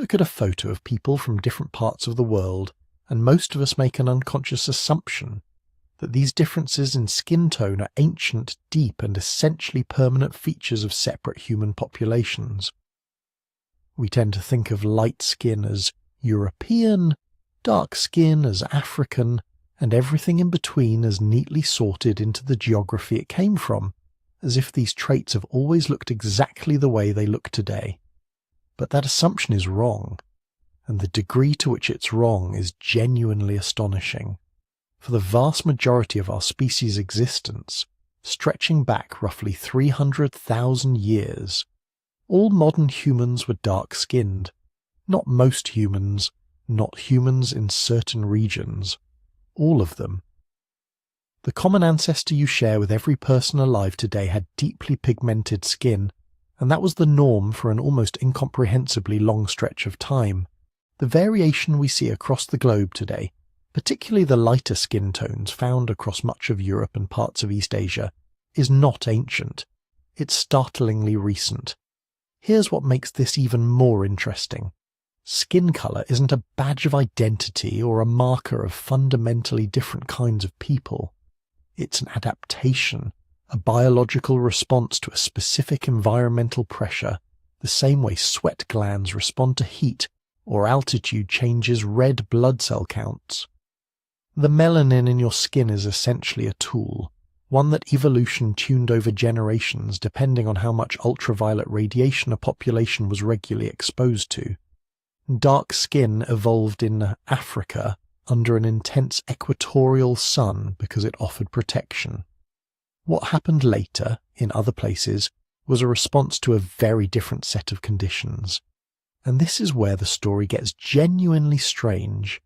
Look at a photo of people from different parts of the world, and most of us make an unconscious assumption that these differences in skin tone are ancient, deep, and essentially permanent features of separate human populations. We tend to think of light skin as European, dark skin as African, and everything in between as neatly sorted into the geography it came from, as if these traits have always looked exactly the way they look today. But that assumption is wrong, and the degree to which it's wrong is genuinely astonishing. For the vast majority of our species' existence, stretching back roughly 300,000 years, all modern humans were dark-skinned. Not most humans, not humans in certain regions. All of them. The common ancestor you share with every person alive today had deeply pigmented skin, and that was the norm for an almost incomprehensibly long stretch of time. The variation we see across the globe today, particularly the lighter skin tones found across much of Europe and parts of East Asia, is not ancient. It's startlingly recent. Here's what makes this even more interesting. Skin colour isn't a badge of identity or a marker of fundamentally different kinds of people. It's an adaptation, a biological response to a specific environmental pressure, the same way sweat glands respond to heat or altitude changes red blood cell counts. The melanin in your skin is essentially a tool, one that evolution tuned over generations depending on how much ultraviolet radiation a population was regularly exposed to. Dark skin evolved in Africa under an intense equatorial sun because it offered protection. What happened later, in other places, was a response to a very different set of conditions. And this is where the story gets genuinely strange,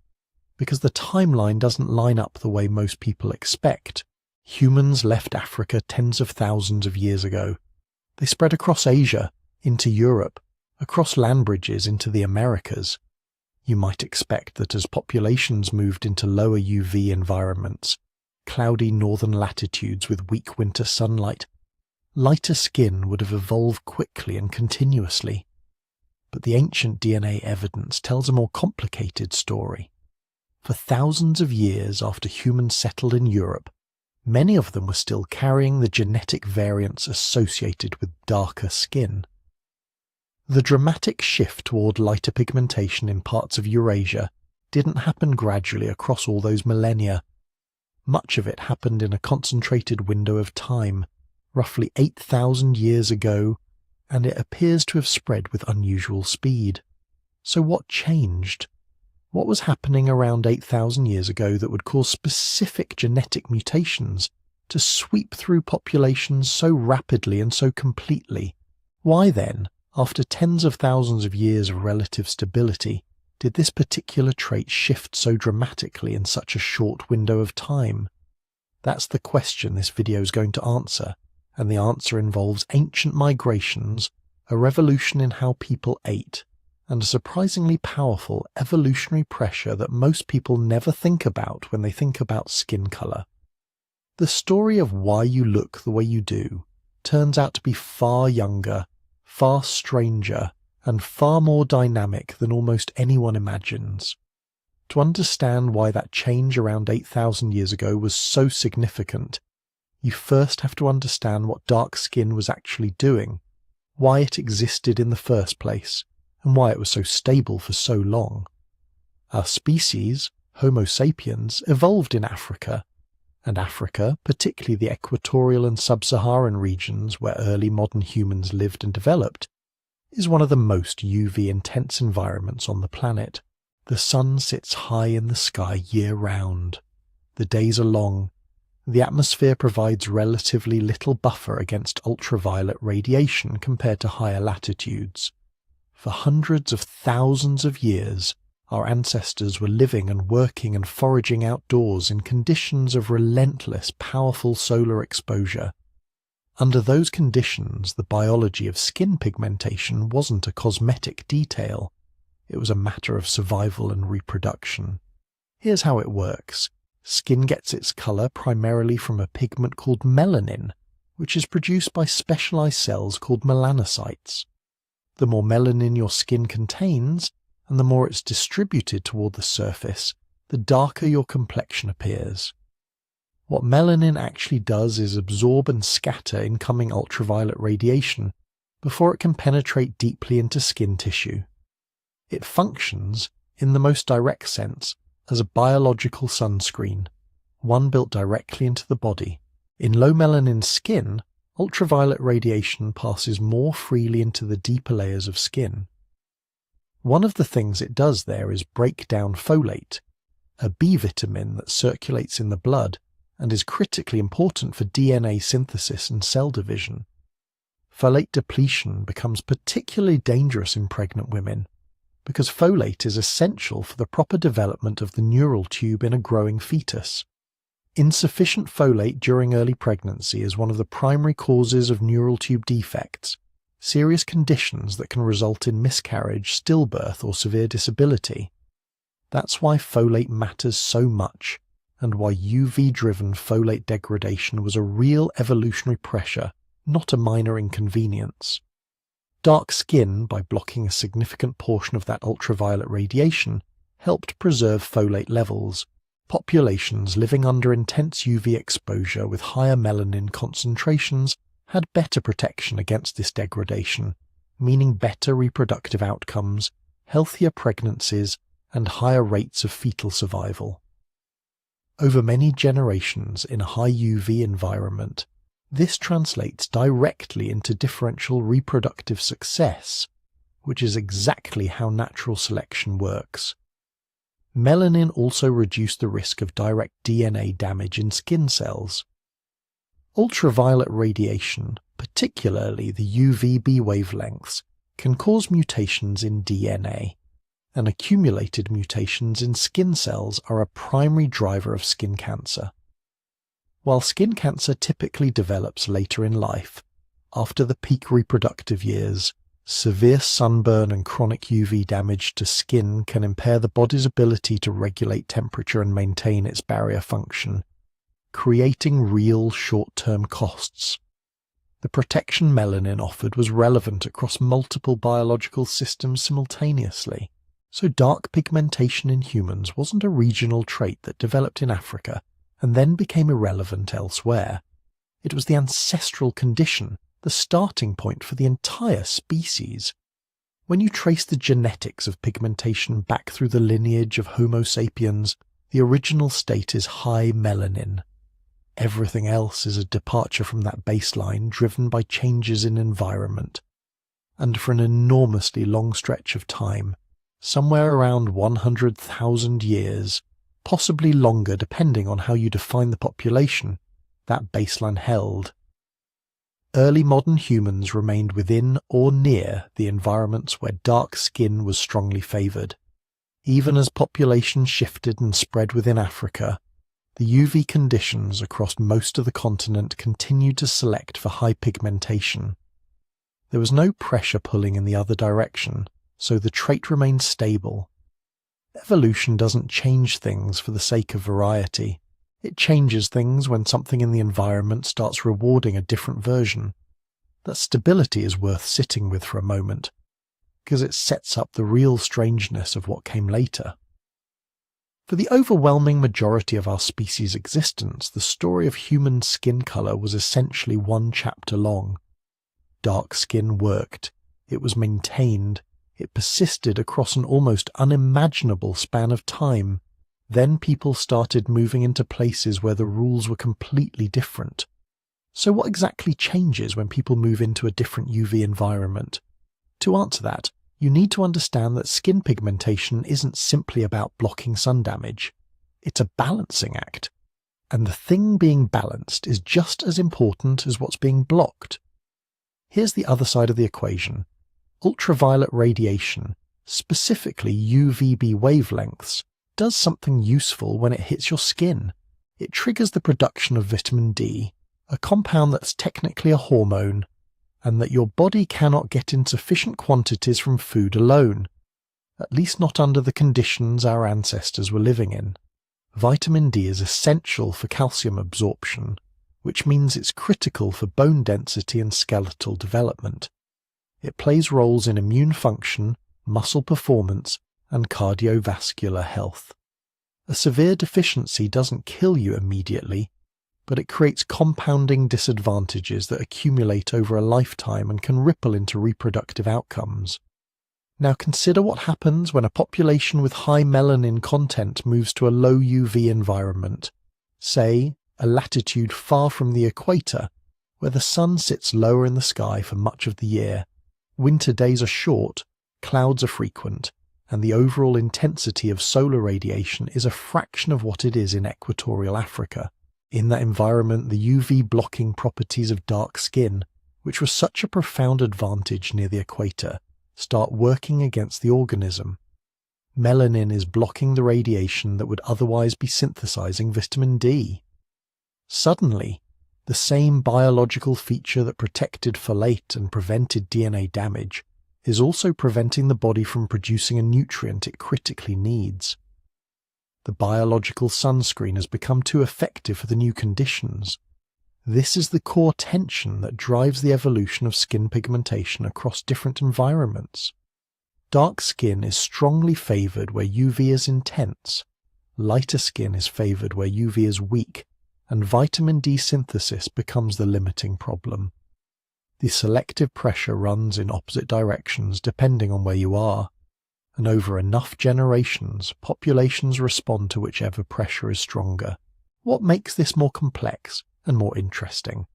because the timeline doesn't line up the way most people expect. Humans left Africa tens of thousands of years ago. They spread across Asia, into Europe, across land bridges into the Americas. You might expect that as populations moved into lower UV environments, cloudy northern latitudes with weak winter sunlight, lighter skin would have evolved quickly and continuously. But the ancient DNA evidence tells a more complicated story. For thousands of years after humans settled in Europe, many of them were still carrying the genetic variants associated with darker skin. The dramatic shift toward lighter pigmentation in parts of Eurasia didn't happen gradually across all those millennia. Much of it happened in a concentrated window of time, roughly 8,000 years ago, and it appears to have spread with unusual speed. So what changed? What was happening around 8,000 years ago that would cause specific genetic mutations to sweep through populations so rapidly and so completely? Why then, after tens of thousands of years of relative stability, did this particular trait shift so dramatically in such a short window of time? That's the question this video is going to answer, and the answer involves ancient migrations, a revolution in how people ate, and a surprisingly powerful evolutionary pressure that most people never think about when they think about skin colour. The story of why you look the way you do turns out to be far younger, far stranger, and far more dynamic than almost anyone imagines. To understand why that change around 8,000 years ago was so significant, you first have to understand what dark skin was actually doing, why it existed in the first place, and why it was so stable for so long. Our species, Homo sapiens, evolved in Africa, and Africa, particularly the equatorial and sub-Saharan regions where early modern humans lived and developed, is one of the most UV-intense environments on the planet. The sun sits high in the sky year-round. The days are long. The atmosphere provides relatively little buffer against ultraviolet radiation compared to higher latitudes. For hundreds of thousands of years, our ancestors were living and working and foraging outdoors in conditions of relentless, powerful solar exposure. Under those conditions, the biology of skin pigmentation wasn't a cosmetic detail. It was a matter of survival and reproduction. Here's how it works. Skin gets its colour primarily from a pigment called melanin, which is produced by specialised cells called melanocytes. The more melanin your skin contains, and the more it's distributed toward the surface, the darker your complexion appears. What melanin actually does is absorb and scatter incoming ultraviolet radiation before it can penetrate deeply into skin tissue. It functions, in the most direct sense, as a biological sunscreen, one built directly into the body. In low melanin skin, ultraviolet radiation passes more freely into the deeper layers of skin. One of the things it does there is break down folate, a B vitamin that circulates in the blood and is critically important for DNA synthesis and cell division. Folate depletion becomes particularly dangerous in pregnant women because folate is essential for the proper development of the neural tube in a growing fetus. Insufficient folate during early pregnancy is one of the primary causes of neural tube defects, serious conditions that can result in miscarriage, stillbirth, or severe disability. That's why folate matters so much, and why UV-driven folate degradation was a real evolutionary pressure, not a minor inconvenience. Dark skin, by blocking a significant portion of that ultraviolet radiation, helped preserve folate levels. Populations living under intense UV exposure with higher melanin concentrations had better protection against this degradation, meaning better reproductive outcomes, healthier pregnancies, and higher rates of fetal survival. Over many generations in a high UV environment, this translates directly into differential reproductive success, which is exactly how natural selection works. Melanin also reduced the risk of direct DNA damage in skin cells. Ultraviolet radiation, particularly the UVB wavelengths, can cause mutations in DNA, and accumulated mutations in skin cells are a primary driver of skin cancer. While skin cancer typically develops later in life, after the peak reproductive years, severe sunburn and chronic UV damage to skin can impair the body's ability to regulate temperature and maintain its barrier function, creating real short-term costs. The protection melanin offered was relevant across multiple biological systems simultaneously, so dark pigmentation in humans wasn't a regional trait that developed in Africa and then became irrelevant elsewhere. It was the ancestral condition, the starting point for the entire species. When you trace the genetics of pigmentation back through the lineage of Homo sapiens, the original state is high melanin. Everything else is a departure from that baseline driven by changes in environment. And for an enormously long stretch of time, somewhere around 100,000 years, possibly longer depending on how you define the population, that baseline held. Early modern humans remained within or near the environments where dark skin was strongly favoured. Even as populations shifted and spread within Africa, the UV conditions across most of the continent continued to select for high pigmentation. There was no pressure pulling in the other direction, so the trait remained stable. Evolution doesn't change things for the sake of variety. It changes things when something in the environment starts rewarding a different version. That stability is worth sitting with for a moment, because it sets up the real strangeness of what came later. For the overwhelming majority of our species' existence, the story of human skin colour was essentially one chapter long. Dark skin worked, it was maintained, it persisted across an almost unimaginable span of time. Then people started moving into places where the rules were completely different. So what exactly changes when people move into a different UV environment? To answer that, you need to understand that skin pigmentation isn't simply about blocking sun damage. It's a balancing act. And the thing being balanced is just as important as what's being blocked. Here's the other side of the equation. Ultraviolet radiation, specifically UVB wavelengths, does something useful when it hits your skin. It triggers the production of vitamin D, a compound that's technically a hormone, and that your body cannot get in sufficient quantities from food alone, at least not under the conditions our ancestors were living in. Vitamin D is essential for calcium absorption, which means it's critical for bone density and skeletal development. It plays roles in immune function, muscle performance, and cardiovascular health. A severe deficiency doesn't kill you immediately, but it creates compounding disadvantages that accumulate over a lifetime and can ripple into reproductive outcomes. Now consider what happens when a population with high melanin content moves to a low UV environment, say a latitude far from the equator, where the sun sits lower in the sky for much of the year. Winter days are short, clouds are frequent, and the overall intensity of solar radiation is a fraction of what it is in equatorial Africa. In that environment, the UV blocking properties of dark skin, which was such a profound advantage near the equator, start working against the organism. Melanin is blocking the radiation that would otherwise be synthesizing vitamin D. Suddenly, the same biological feature that protected folate and prevented DNA damage is also preventing the body from producing a nutrient it critically needs. The biological sunscreen has become too effective for the new conditions. This is the core tension that drives the evolution of skin pigmentation across different environments. Dark skin is strongly favored where UV is intense, lighter skin is favored where UV is weak, and vitamin D synthesis becomes the limiting problem. The selective pressure runs in opposite directions depending on where you are, and over enough generations, populations respond to whichever pressure is stronger. What makes this more complex and more interesting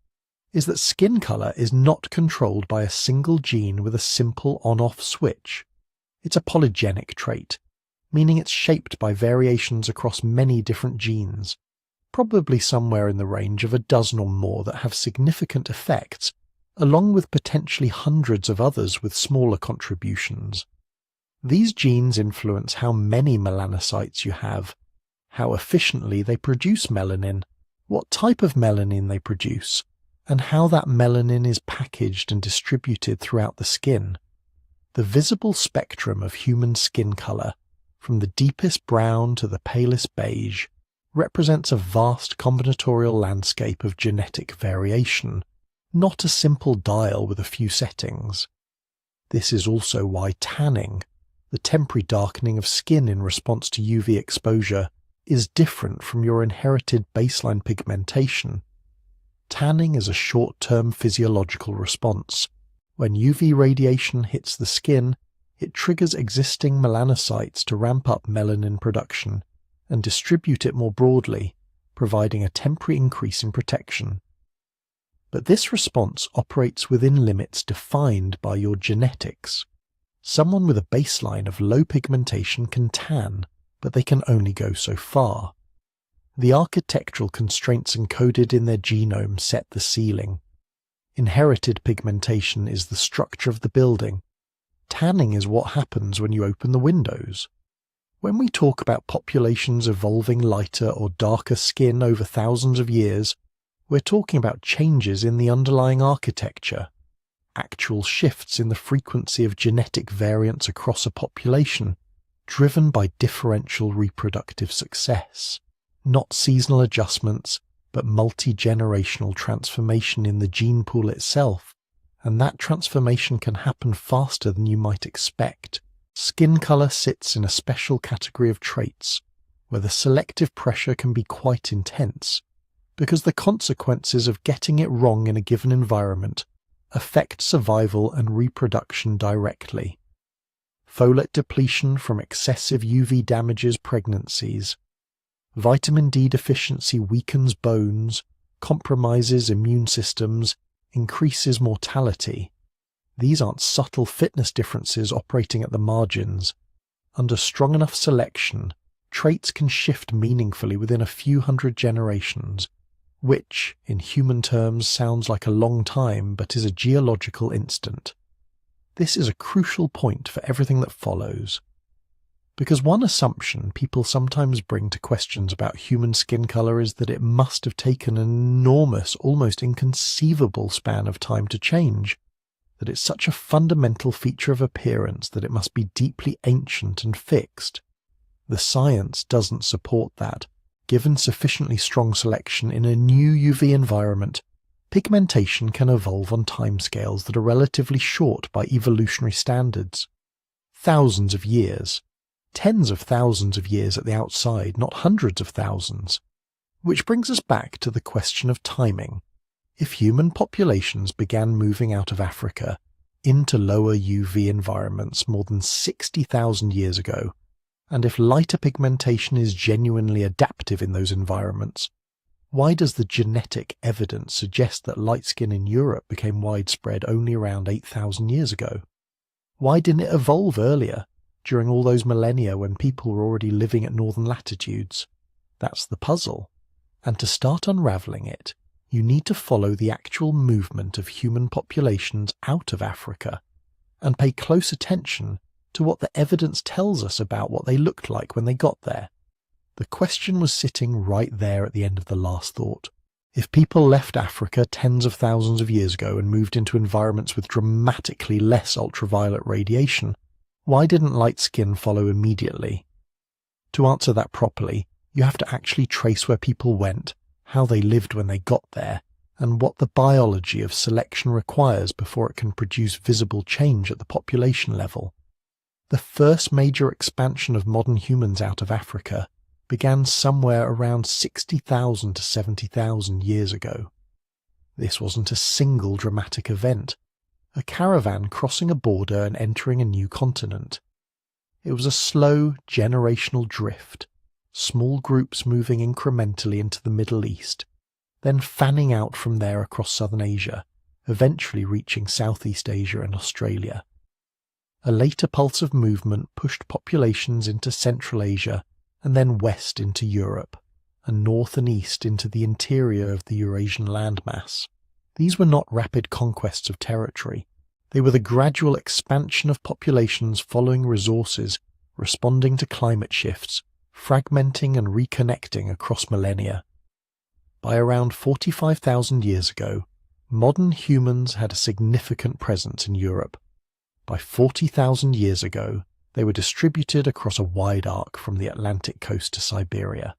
is that skin color is not controlled by a single gene with a simple on-off switch. It's a polygenic trait, meaning it's shaped by variations across many different genes, probably somewhere in the range of a dozen or more that have significant effects, along with potentially hundreds of others with smaller contributions. These genes influence how many melanocytes you have, how efficiently they produce melanin, what type of melanin they produce, and how that melanin is packaged and distributed throughout the skin. The visible spectrum of human skin color, from the deepest brown to the palest beige, represents a vast combinatorial landscape of genetic variation, not a simple dial with a few settings. This is also why tanning, the temporary darkening of skin in response to UV exposure, is different from your inherited baseline pigmentation. Tanning is a short-term physiological response. When UV radiation hits the skin, it triggers existing melanocytes to ramp up melanin production and distribute it more broadly, providing a temporary increase in protection. But this response operates within limits defined by your genetics. Someone with a baseline of low pigmentation can tan, but they can only go so far. The architectural constraints encoded in their genome set the ceiling. Inherited pigmentation is the structure of the building. Tanning is what happens when you open the windows. When we talk about populations evolving lighter or darker skin over thousands of years, we're talking about changes in the underlying architecture, actual shifts in the frequency of genetic variants across a population, driven by differential reproductive success, not seasonal adjustments, but multi-generational transformation in the gene pool itself, and that transformation can happen faster than you might expect. Skin color sits in a special category of traits, where the selective pressure can be quite intense, because the consequences of getting it wrong in a given environment affect survival and reproduction directly. Folate depletion from excessive UV damages pregnancies. Vitamin D deficiency weakens bones, compromises immune systems, increases mortality. These aren't subtle fitness differences operating at the margins. Under strong enough selection, traits can shift meaningfully within a few hundred generations, which, in human terms, sounds like a long time but is a geological instant. This is a crucial point for everything that follows. Because one assumption people sometimes bring to questions about human skin color is that it must have taken an enormous, almost inconceivable span of time to change, that it's such a fundamental feature of appearance that it must be deeply ancient and fixed. The science doesn't support that. Given sufficiently strong selection in a new UV environment, pigmentation can evolve on timescales that are relatively short by evolutionary standards. Thousands of years. tens of thousands of years at the outside, not hundreds of thousands. Which brings us back to the question of timing. If human populations began moving out of Africa into lower UV environments more than 60,000 years ago, and if lighter pigmentation is genuinely adaptive in those environments, why does the genetic evidence suggest that light skin in Europe became widespread only around 8,000 years ago? Why didn't it evolve earlier, during all those millennia when people were already living at northern latitudes? That's the puzzle. And to start unravelling it, you need to follow the actual movement of human populations out of Africa and pay close attention to what the evidence tells us about what they looked like when they got there. The question was sitting right there at the end of the last thought. If people left Africa tens of thousands of years ago and moved into environments with dramatically less ultraviolet radiation, why didn't light skin follow immediately? To answer that properly, you have to actually trace where people went, how they lived when they got there, and what the biology of selection requires before it can produce visible change at the population level. The first major expansion of modern humans out of Africa began somewhere around 60,000 to 70,000 years ago. This wasn't a single dramatic event, a caravan crossing a border and entering a new continent. It was a slow generational drift, small groups moving incrementally into the Middle East, then fanning out from there across southern Asia, eventually reaching Southeast Asia and Australia. A later pulse of movement pushed populations into Central Asia and then west into Europe, and north and east into the interior of the Eurasian landmass. These were not rapid conquests of territory. They were the gradual expansion of populations following resources, responding to climate shifts, fragmenting and reconnecting across millennia. By around 45,000 years ago, modern humans had a significant presence in Europe. By 40,000 years ago, they were distributed across a wide arc from the Atlantic coast to Siberia.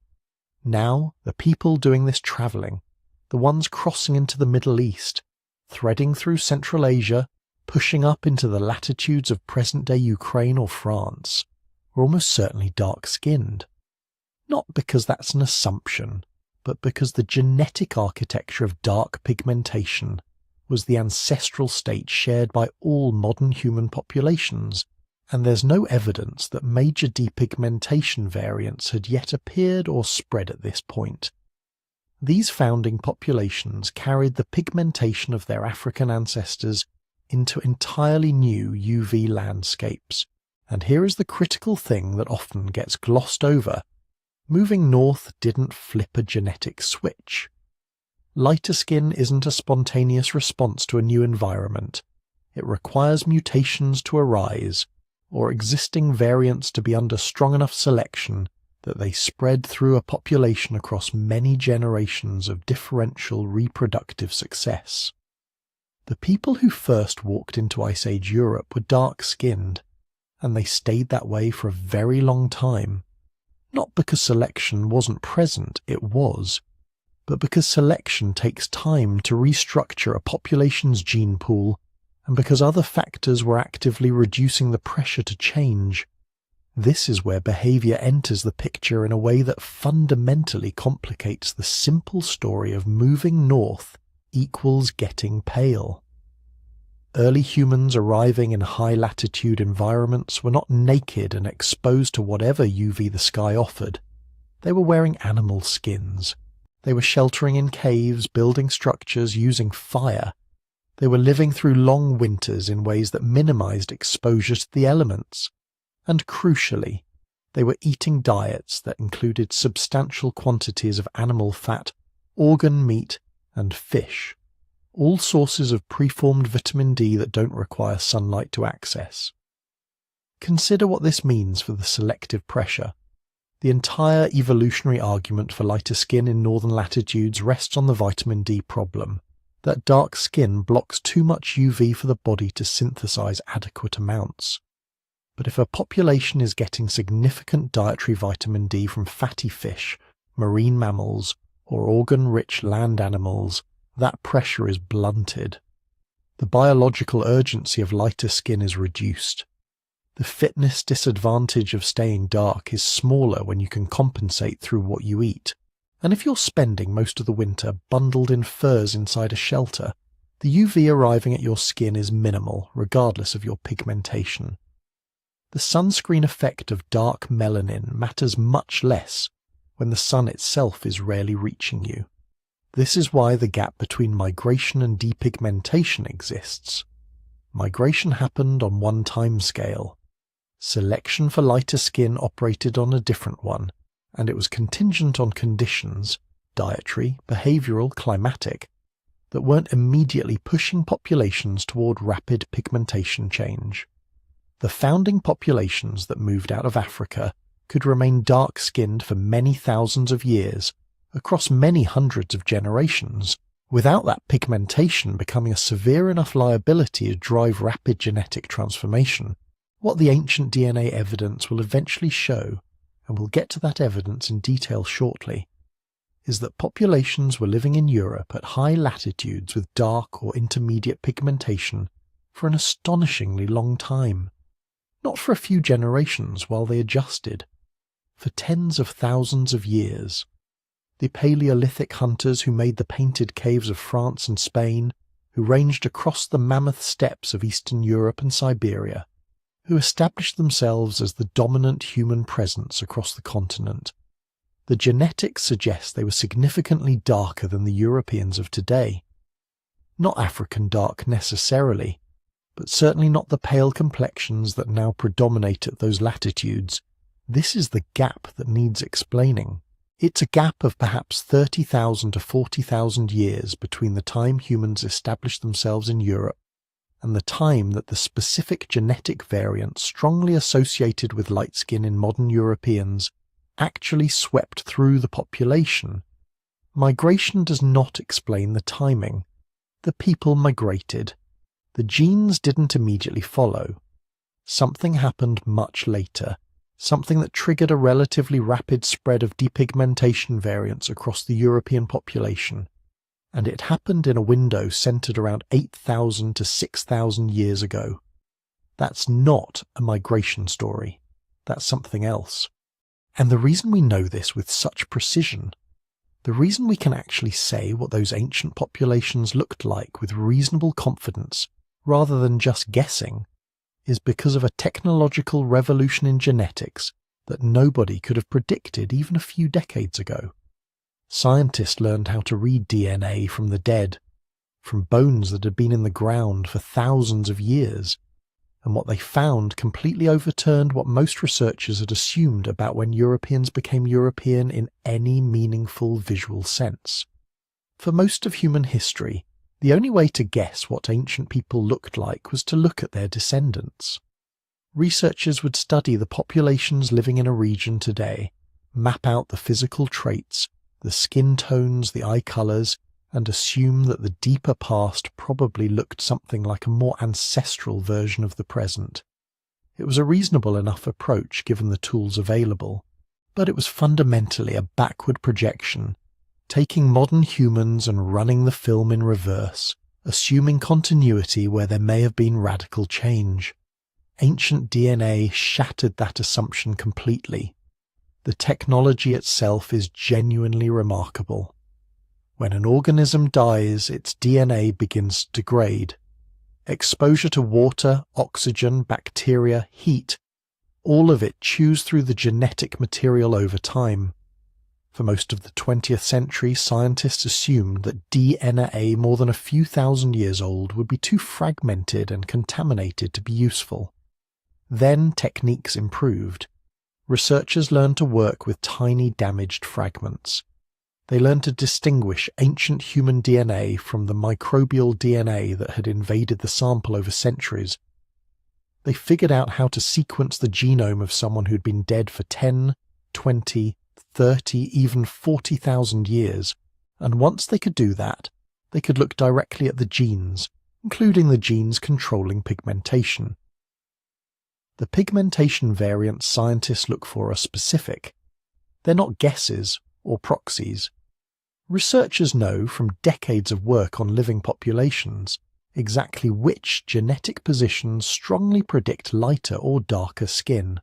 Now, the people doing this travelling, the ones crossing into the Middle East, threading through Central Asia, pushing up into the latitudes of present-day Ukraine or France, were almost certainly dark-skinned. Not because that's an assumption, but because the genetic architecture of dark pigmentation was the ancestral state shared by all modern human populations, and there's no evidence that major depigmentation variants had yet appeared or spread at this point. These founding populations carried the pigmentation of their African ancestors into entirely new UV landscapes, and here is the critical thing that often gets glossed over. Moving north didn't flip a genetic switch. Lighter skin isn't a spontaneous response to a new environment. It requires mutations to arise, or existing variants to be under strong enough selection that they spread through a population across many generations of differential reproductive success. The people who first walked into Ice Age Europe were dark-skinned, and they stayed that way for a very long time. Not because selection wasn't present, it was, but because selection takes time to restructure a population's gene pool, and because other factors were actively reducing the pressure to change. This is where behaviour enters the picture in a way that fundamentally complicates the simple story of moving north equals getting pale. Early humans arriving in high-latitude environments were not naked and exposed to whatever UV the sky offered. They were wearing animal skins. They were sheltering in caves, building structures, using fire. They were living through long winters in ways that minimized exposure to the elements. And crucially, they were eating diets that included substantial quantities of animal fat, organ meat, and fish, all sources of preformed vitamin D that don't require sunlight to access. Consider what this means for the selective pressure. The entire evolutionary argument for lighter skin in northern latitudes rests on the vitamin D problem, that dark skin blocks too much UV for the body to synthesize adequate amounts. But if a population is getting significant dietary vitamin D from fatty fish, marine mammals, or organ-rich land animals, that pressure is blunted. The biological urgency of lighter skin is reduced. The fitness disadvantage of staying dark is smaller when you can compensate through what you eat. And if you're spending most of the winter bundled in furs inside a shelter, the UV arriving at your skin is minimal, regardless of your pigmentation. The sunscreen effect of dark melanin matters much less when the sun itself is rarely reaching you. This is why the gap between migration and depigmentation exists. Migration happened on one timescale. Selection for lighter skin operated on a different one, and it was contingent on conditions, dietary, behavioral, climatic, that weren't immediately pushing populations toward rapid pigmentation change. The founding populations that moved out of Africa could remain dark-skinned for many thousands of years, across many hundreds of generations, without that pigmentation becoming a severe enough liability to drive rapid genetic transformation. What the ancient DNA evidence will eventually show, and we'll get to that evidence in detail shortly, is that populations were living in Europe at high latitudes with dark or intermediate pigmentation for an astonishingly long time. Not for a few generations while they adjusted, for tens of thousands of years. The Paleolithic hunters who made the painted caves of France and Spain, who ranged across the mammoth steppes of Eastern Europe and Siberia, who established themselves as the dominant human presence across the continent. The genetics suggest they were significantly darker than the Europeans of today. Not African dark necessarily, but certainly not the pale complexions that now predominate at those latitudes. This is the gap that needs explaining. It's a gap of perhaps 30,000 to 40,000 years between the time humans established themselves in Europe and the time that the specific genetic variant strongly associated with light skin in modern Europeans actually swept through the population. Migration does not explain the timing. The people migrated. The genes didn't immediately follow. Something happened much later, something that triggered a relatively rapid spread of depigmentation variants across the European population, and it happened in a window centered around 8,000 to 6,000 years ago. That's not a migration story. That's something else. And the reason we know this with such precision, the reason we can actually say what those ancient populations looked like with reasonable confidence, rather than just guessing, is because of a technological revolution in genetics that nobody could have predicted even a few decades ago. Scientists learned how to read DNA from the dead, from bones that had been in the ground for thousands of years, and what they found completely overturned what most researchers had assumed about when Europeans became European in any meaningful visual sense. For most of human history, the only way to guess what ancient people looked like was to look at their descendants. Researchers would study the populations living in a region today, map out the physical traits, the skin tones, the eye colours, and assume that the deeper past probably looked something like a more ancestral version of the present. It was a reasonable enough approach given the tools available, but it was fundamentally a backward projection, taking modern humans and running the film in reverse, assuming continuity where there may have been radical change. Ancient DNA shattered that assumption completely. The technology itself is genuinely remarkable. When an organism dies, its DNA begins to degrade. Exposure to water, oxygen, bacteria, heat, all of it chews through the genetic material over time. For most of the 20th century, scientists assumed that DNA more than a few thousand years old would be too fragmented and contaminated to be useful. Then techniques improved. Researchers learned to work with tiny damaged fragments. They learned to distinguish ancient human DNA from the microbial DNA that had invaded the sample over centuries. They figured out how to sequence the genome of someone who'd been dead for 10, 20, 30, even 40,000 years, and once they could do that, they could look directly at the genes, including the genes controlling pigmentation. The pigmentation variants scientists look for are specific. They're not guesses or proxies. Researchers know from decades of work on living populations exactly which genetic positions strongly predict lighter or darker skin.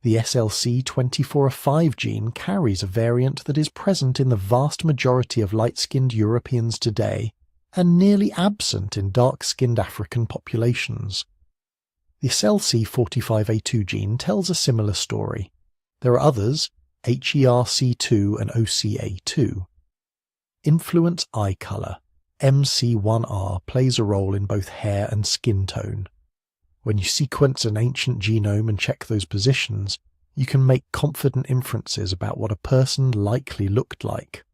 The SLC24F5 gene carries a variant that is present in the vast majority of light-skinned Europeans today and nearly absent in dark-skinned African populations. The SLC45A2 gene tells a similar story. There are others, HERC2 and OCA2. Influence eye colour. MC1R plays a role in both hair and skin tone. When you sequence an ancient genome and check those positions, you can make confident inferences about what a person likely looked like.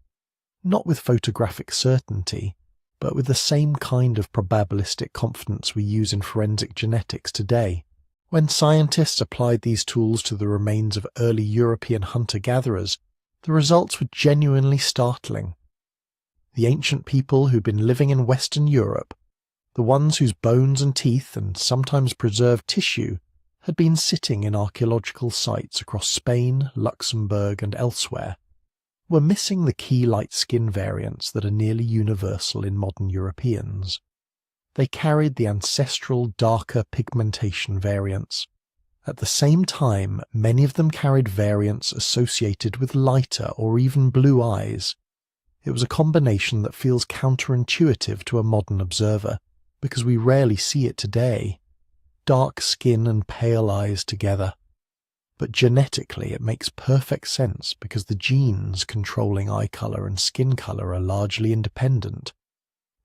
Not with photographic certainty, but with the same kind of probabilistic confidence we use in forensic genetics today. When scientists applied these tools to the remains of early European hunter-gatherers, the results were genuinely startling. The ancient people who'd been living in Western Europe, the ones whose bones and teeth and sometimes preserved tissue had been sitting in archaeological sites across Spain, Luxembourg and elsewhere, were missing the key light skin variants that are nearly universal in modern Europeans. They carried the ancestral darker pigmentation variants. At the same time, many of them carried variants associated with lighter or even blue eyes. It was a combination that feels counterintuitive to a modern observer, because we rarely see it today. Dark skin and pale eyes together. But genetically it makes perfect sense because the genes controlling eye colour and skin colour are largely independent.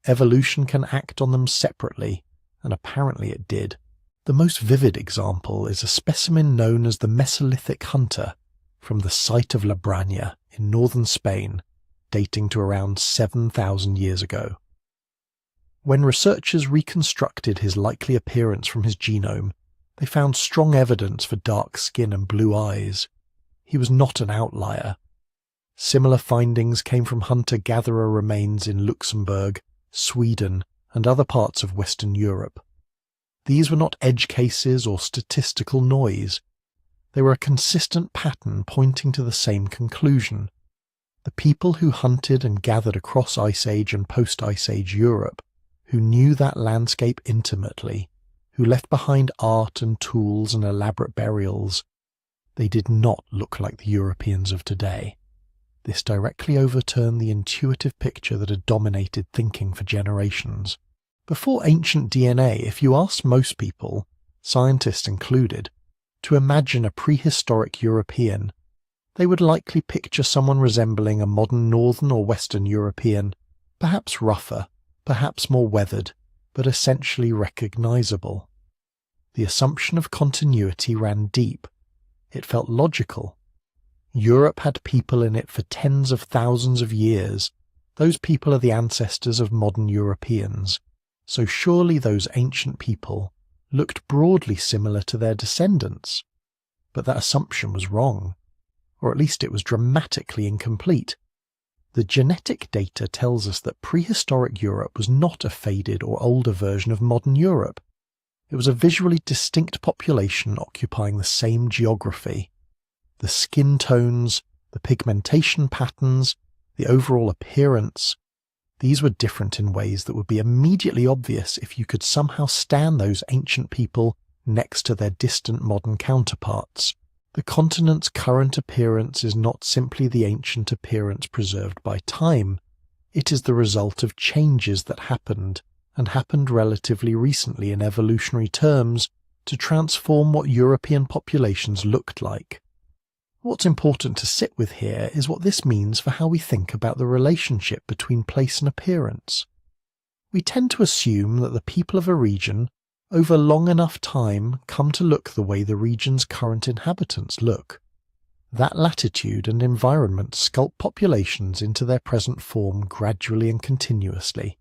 Evolution can act on them separately, and apparently it did. The most vivid example is a specimen known as the Mesolithic hunter from the site of La Braña in northern Spain, dating to around 7,000 years ago. When researchers reconstructed his likely appearance from his genome, they found strong evidence for dark skin and blue eyes. He was not an outlier. Similar findings came from hunter-gatherer remains in Luxembourg, Sweden, and other parts of Western Europe. These were not edge cases or statistical noise. They were a consistent pattern pointing to the same conclusion. The people who hunted and gathered across Ice Age and post-Ice Age Europe, who knew that landscape intimately, who left behind art and tools and elaborate burials, they did not look like the Europeans of today. This directly overturned the intuitive picture that had dominated thinking for generations. Before ancient DNA, if you asked most people, scientists included, to imagine a prehistoric European, they would likely picture someone resembling a modern Northern or Western European, perhaps rougher, perhaps more weathered, but essentially recognizable. The assumption of continuity ran deep. It felt logical. Europe had people in it for tens of thousands of years. Those people are the ancestors of modern Europeans. So surely those ancient people looked broadly similar to their descendants. But that assumption was wrong. Or at least it was dramatically incomplete. The genetic data tells us that prehistoric Europe was not a faded or older version of modern Europe. It was a visually distinct population occupying the same geography. The skin tones, the pigmentation patterns, the overall appearance, these were different in ways that would be immediately obvious if you could somehow stand those ancient people next to their distant modern counterparts. The continent's current appearance is not simply the ancient appearance preserved by time. It is the result of changes that happened, and happened relatively recently in evolutionary terms, to transform what European populations looked like. What's important to sit with here is what this means for how we think about the relationship between place and appearance. We tend to assume that the people of a region, over long enough time, come to look the way the region's current inhabitants look. That latitude and environment sculpt populations into their present form gradually and continuously.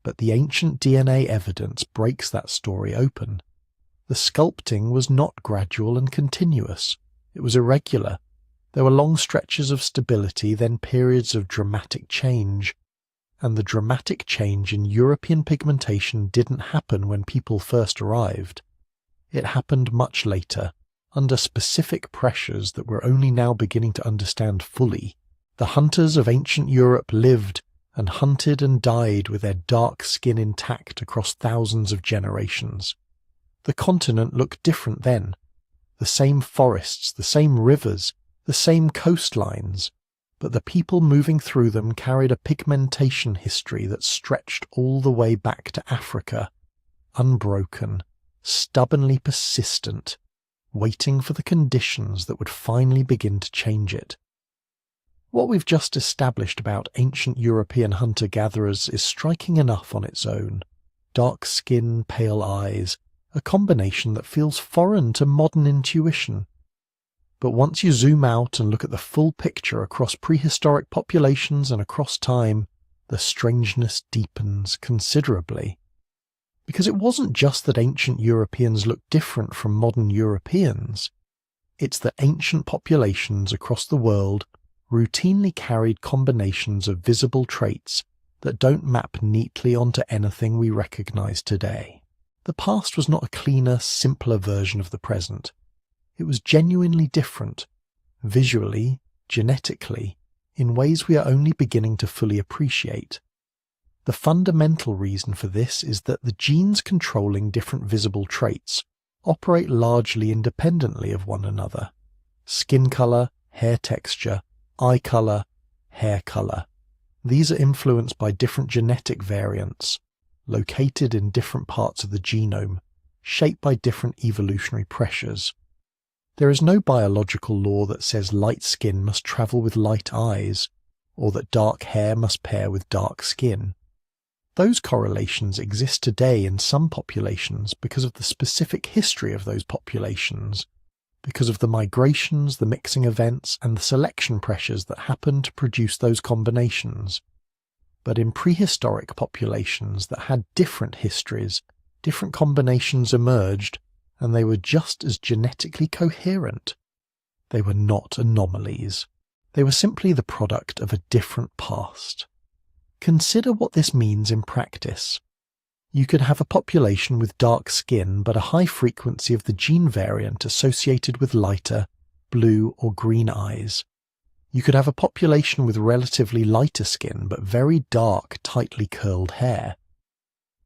But the ancient DNA evidence breaks that story open. The sculpting was not gradual and continuous. It was irregular. There were long stretches of stability, then periods of dramatic change. And the dramatic change in European pigmentation didn't happen when people first arrived. It happened much later, under specific pressures that we're only now beginning to understand fully. The hunters of ancient Europe lived, and hunted and died with their dark skin intact across thousands of generations. The continent looked different then. The same forests, the same rivers, the same coastlines, but the people moving through them carried a pigmentation history that stretched all the way back to Africa, unbroken, stubbornly persistent, waiting for the conditions that would finally begin to change it. What we've just established about ancient European hunter-gatherers is striking enough on its own. Dark skin, pale eyes, a combination that feels foreign to modern intuition. But once you zoom out and look at the full picture across prehistoric populations and across time, the strangeness deepens considerably. Because it wasn't just that ancient Europeans looked different from modern Europeans. It's that ancient populations across the world routinely carried combinations of visible traits that don't map neatly onto anything we recognize today. The past was not a cleaner, simpler version of the present. It was genuinely different, visually, genetically, in ways we are only beginning to fully appreciate. The fundamental reason for this is that the genes controlling different visible traits operate largely independently of one another. Skin color, hair texture, eye color, hair color. These are influenced by different genetic variants, located in different parts of the genome, shaped by different evolutionary pressures. There is no biological law that says light skin must travel with light eyes, or that dark hair must pair with dark skin. Those correlations exist today in some populations because of the specific history of those populations, because of the migrations, the mixing events, and the selection pressures that happen to produce those combinations. But in prehistoric populations that had different histories, different combinations emerged, and they were just as genetically coherent. They were not anomalies. They were simply the product of a different past. Consider what this means in practice. You could have a population with dark skin but a high frequency of the gene variant associated with lighter, blue or green eyes. You could have a population with relatively lighter skin but very dark, tightly curled hair.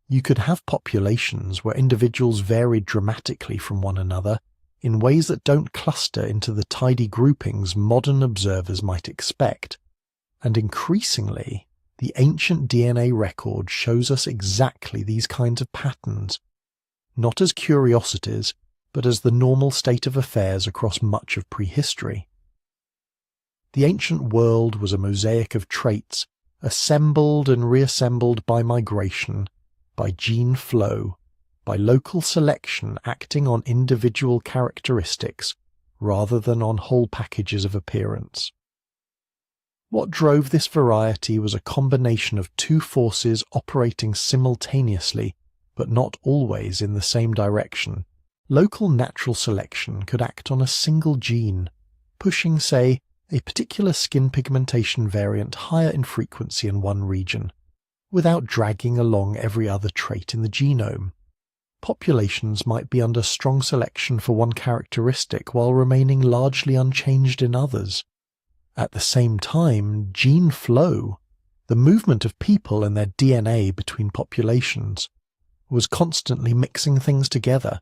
You could have populations where individuals varied dramatically from one another in ways that don't cluster into the tidy groupings modern observers might expect. And increasingly, the ancient DNA record shows us exactly these kinds of patterns, not as curiosities, but as the normal state of affairs across much of prehistory. The ancient world was a mosaic of traits, assembled and reassembled by migration, by gene flow, by local selection acting on individual characteristics rather than on whole packages of appearance. What drove this variety was a combination of two forces operating simultaneously, but not always in the same direction. Local natural selection could act on a single gene, pushing, say, a particular skin pigmentation variant higher in frequency in one region, without dragging along every other trait in the genome. Populations might be under strong selection for one characteristic while remaining largely unchanged in others. At the same time, gene flow, the movement of people and their DNA between populations, was constantly mixing things together,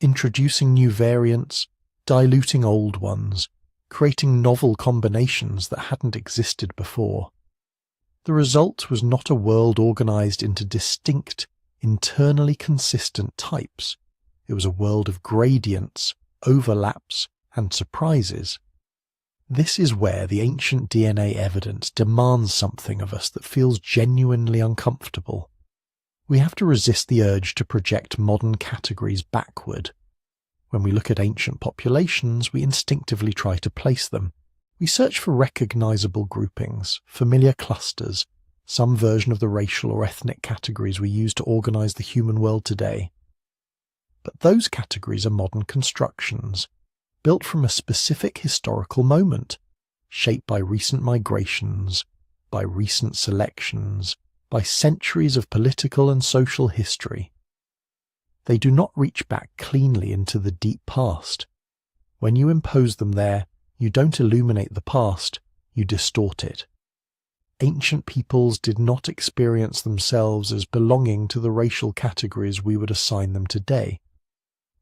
introducing new variants, diluting old ones, creating novel combinations that hadn't existed before. The result was not a world organized into distinct, internally consistent types. It was a world of gradients, overlaps, and surprises. This is where the ancient DNA evidence demands something of us that feels genuinely uncomfortable. We have to resist the urge to project modern categories backward. When we look at ancient populations, we instinctively try to place them. We search for recognizable groupings, familiar clusters, some version of the racial or ethnic categories we use to organize the human world today. But those categories are modern constructions, built from a specific historical moment, shaped by recent migrations, by recent selections, by centuries of political and social history. They do not reach back cleanly into the deep past. When you impose them there, you don't illuminate the past, you distort it. ancient peoples did not experience themselves as belonging to the racial categories we would assign them today.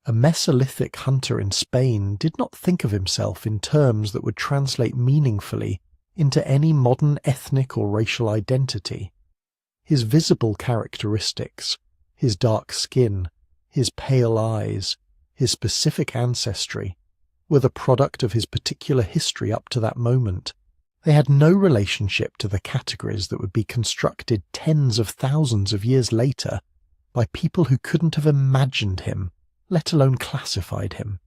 A Mesolithic hunter in Spain did not think of himself in terms that would translate meaningfully into any modern ethnic or racial identity. His visible characteristics, his dark skin, his pale eyes, his specific ancestry, were the product of his particular history up to that moment. They had no relationship to the categories that would be constructed tens of thousands of years later by people who couldn't have imagined him, let alone classified him.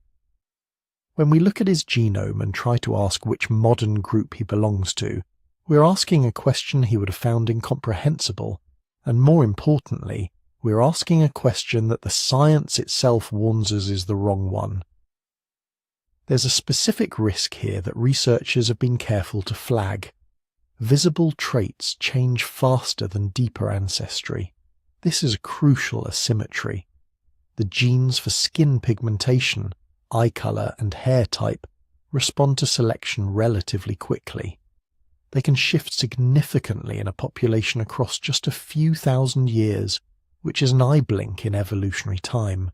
When we look at his genome and try to ask which modern group he belongs to, we're asking a question he would have found incomprehensible, and more importantly, we're asking a question that the science itself warns us is the wrong one. There's a specific risk here that researchers have been careful to flag. Visible traits change faster than deeper ancestry. This is a crucial asymmetry. The genes for skin pigmentation, eye color, and hair type respond to selection relatively quickly. They can shift significantly in a population across just a few thousand years, which is an eye blink in evolutionary time.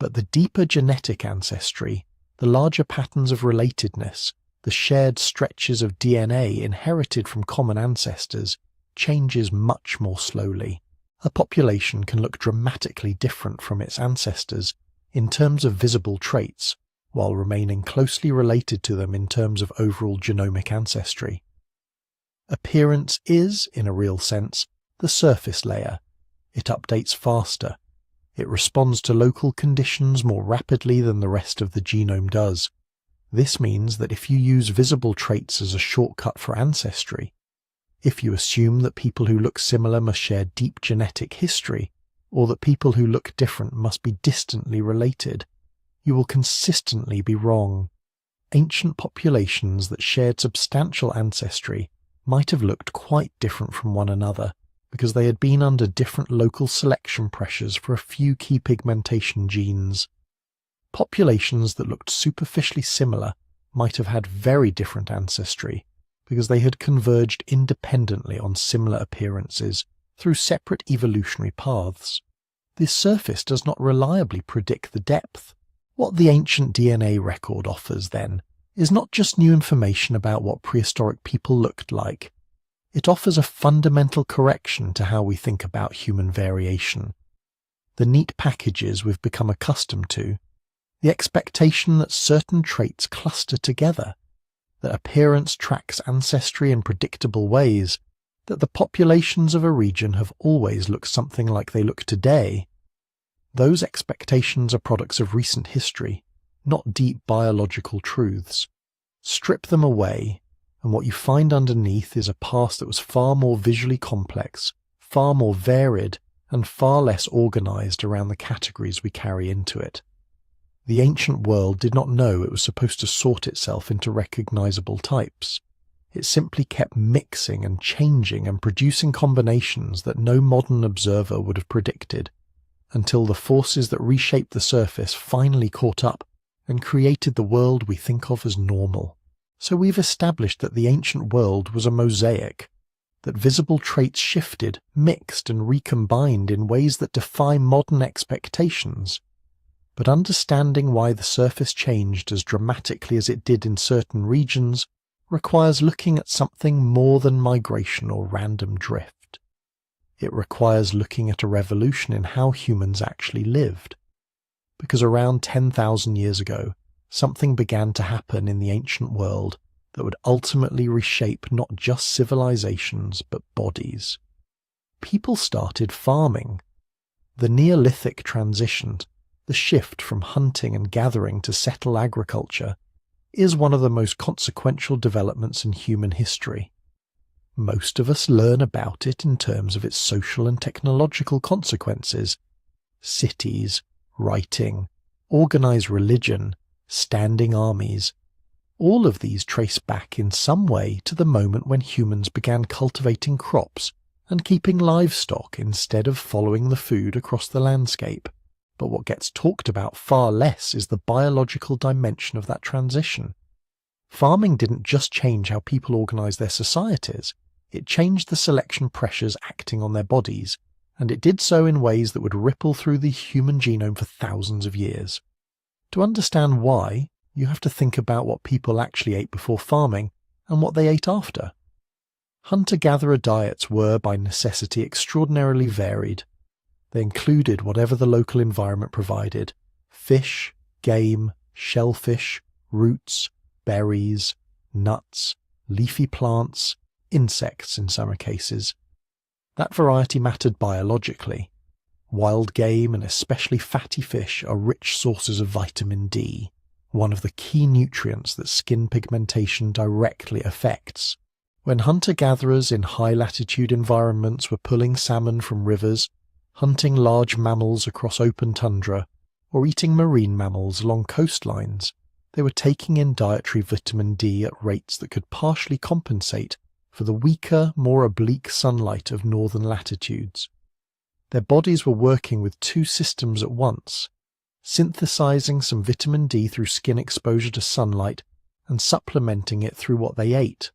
But the deeper genetic ancestry, the larger patterns of relatedness, the shared stretches of DNA inherited from common ancestors, changes much more slowly. A population can look dramatically different from its ancestors in terms of visible traits, while remaining closely related to them in terms of overall genomic ancestry. Appearance is, in a real sense, the surface layer. It updates faster. It responds to local conditions more rapidly than the rest of the genome does. This means that if you use visible traits as a shortcut for ancestry, if you assume that people who look similar must share deep genetic history, or that people who look different must be distantly related, you will consistently be wrong. Ancient populations that shared substantial ancestry might have looked quite different from one another, because they had been under different local selection pressures for a few key pigmentation genes. Populations that looked superficially similar might have had very different ancestry, because they had converged independently on similar appearances through separate evolutionary paths. This surface does not reliably predict the depth. What the ancient DNA record offers, then, is not just new information about what prehistoric people looked like. It offers a fundamental correction to how we think about human variation. The neat packages we've become accustomed to, the expectation that certain traits cluster together, that appearance tracks ancestry in predictable ways, that the populations of a region have always looked something like they look today. Those expectations are products of recent history, not deep biological truths. Strip them away, and what you find underneath is a past that was far more visually complex, far more varied, and far less organized around the categories we carry into it. The ancient world did not know it was supposed to sort itself into recognizable types. It simply kept mixing and changing and producing combinations that no modern observer would have predicted, until the forces that reshaped the surface finally caught up and created the world we think of as normal. So we've established that the ancient world was a mosaic, that visible traits shifted, mixed, and recombined in ways that defy modern expectations. But understanding why the surface changed as dramatically as it did in certain regions requires looking at something more than migration or random drift. It requires looking at a revolution in how humans actually lived. Because around 10,000 years ago, something began to happen in the ancient world that would ultimately reshape not just civilizations but bodies. People started farming. The Neolithic transition, the shift from hunting and gathering to settled agriculture, is one of the most consequential developments in human history. Most of us learn about it in terms of its social and technological consequences. Cities, writing, organized religion, standing armies. All of these trace back in some way to the moment when humans began cultivating crops and keeping livestock instead of following the food across the landscape. But what gets talked about far less is the biological dimension of that transition. Farming didn't just change how people organized their societies, It changed the selection pressures acting on their bodies, and it did so in ways that would ripple through the human genome for thousands of years. To understand why, you have to think about what people actually ate before farming and what they ate after. Hunter-gatherer diets were, by necessity, extraordinarily varied. They included whatever the local environment provided: fish, game, shellfish, roots, berries, nuts, leafy plants, insects in some cases. That variety mattered biologically. Wild game and especially fatty fish are rich sources of vitamin D, one of the key nutrients that skin pigmentation directly affects. When hunter-gatherers in high-latitude environments were pulling salmon from rivers, hunting large mammals across open tundra, or eating marine mammals along coastlines, they were taking in dietary vitamin D at rates that could partially compensate for the weaker, more oblique sunlight of northern latitudes. Their bodies were working with two systems at once, synthesizing some vitamin D through skin exposure to sunlight and supplementing it through what they ate.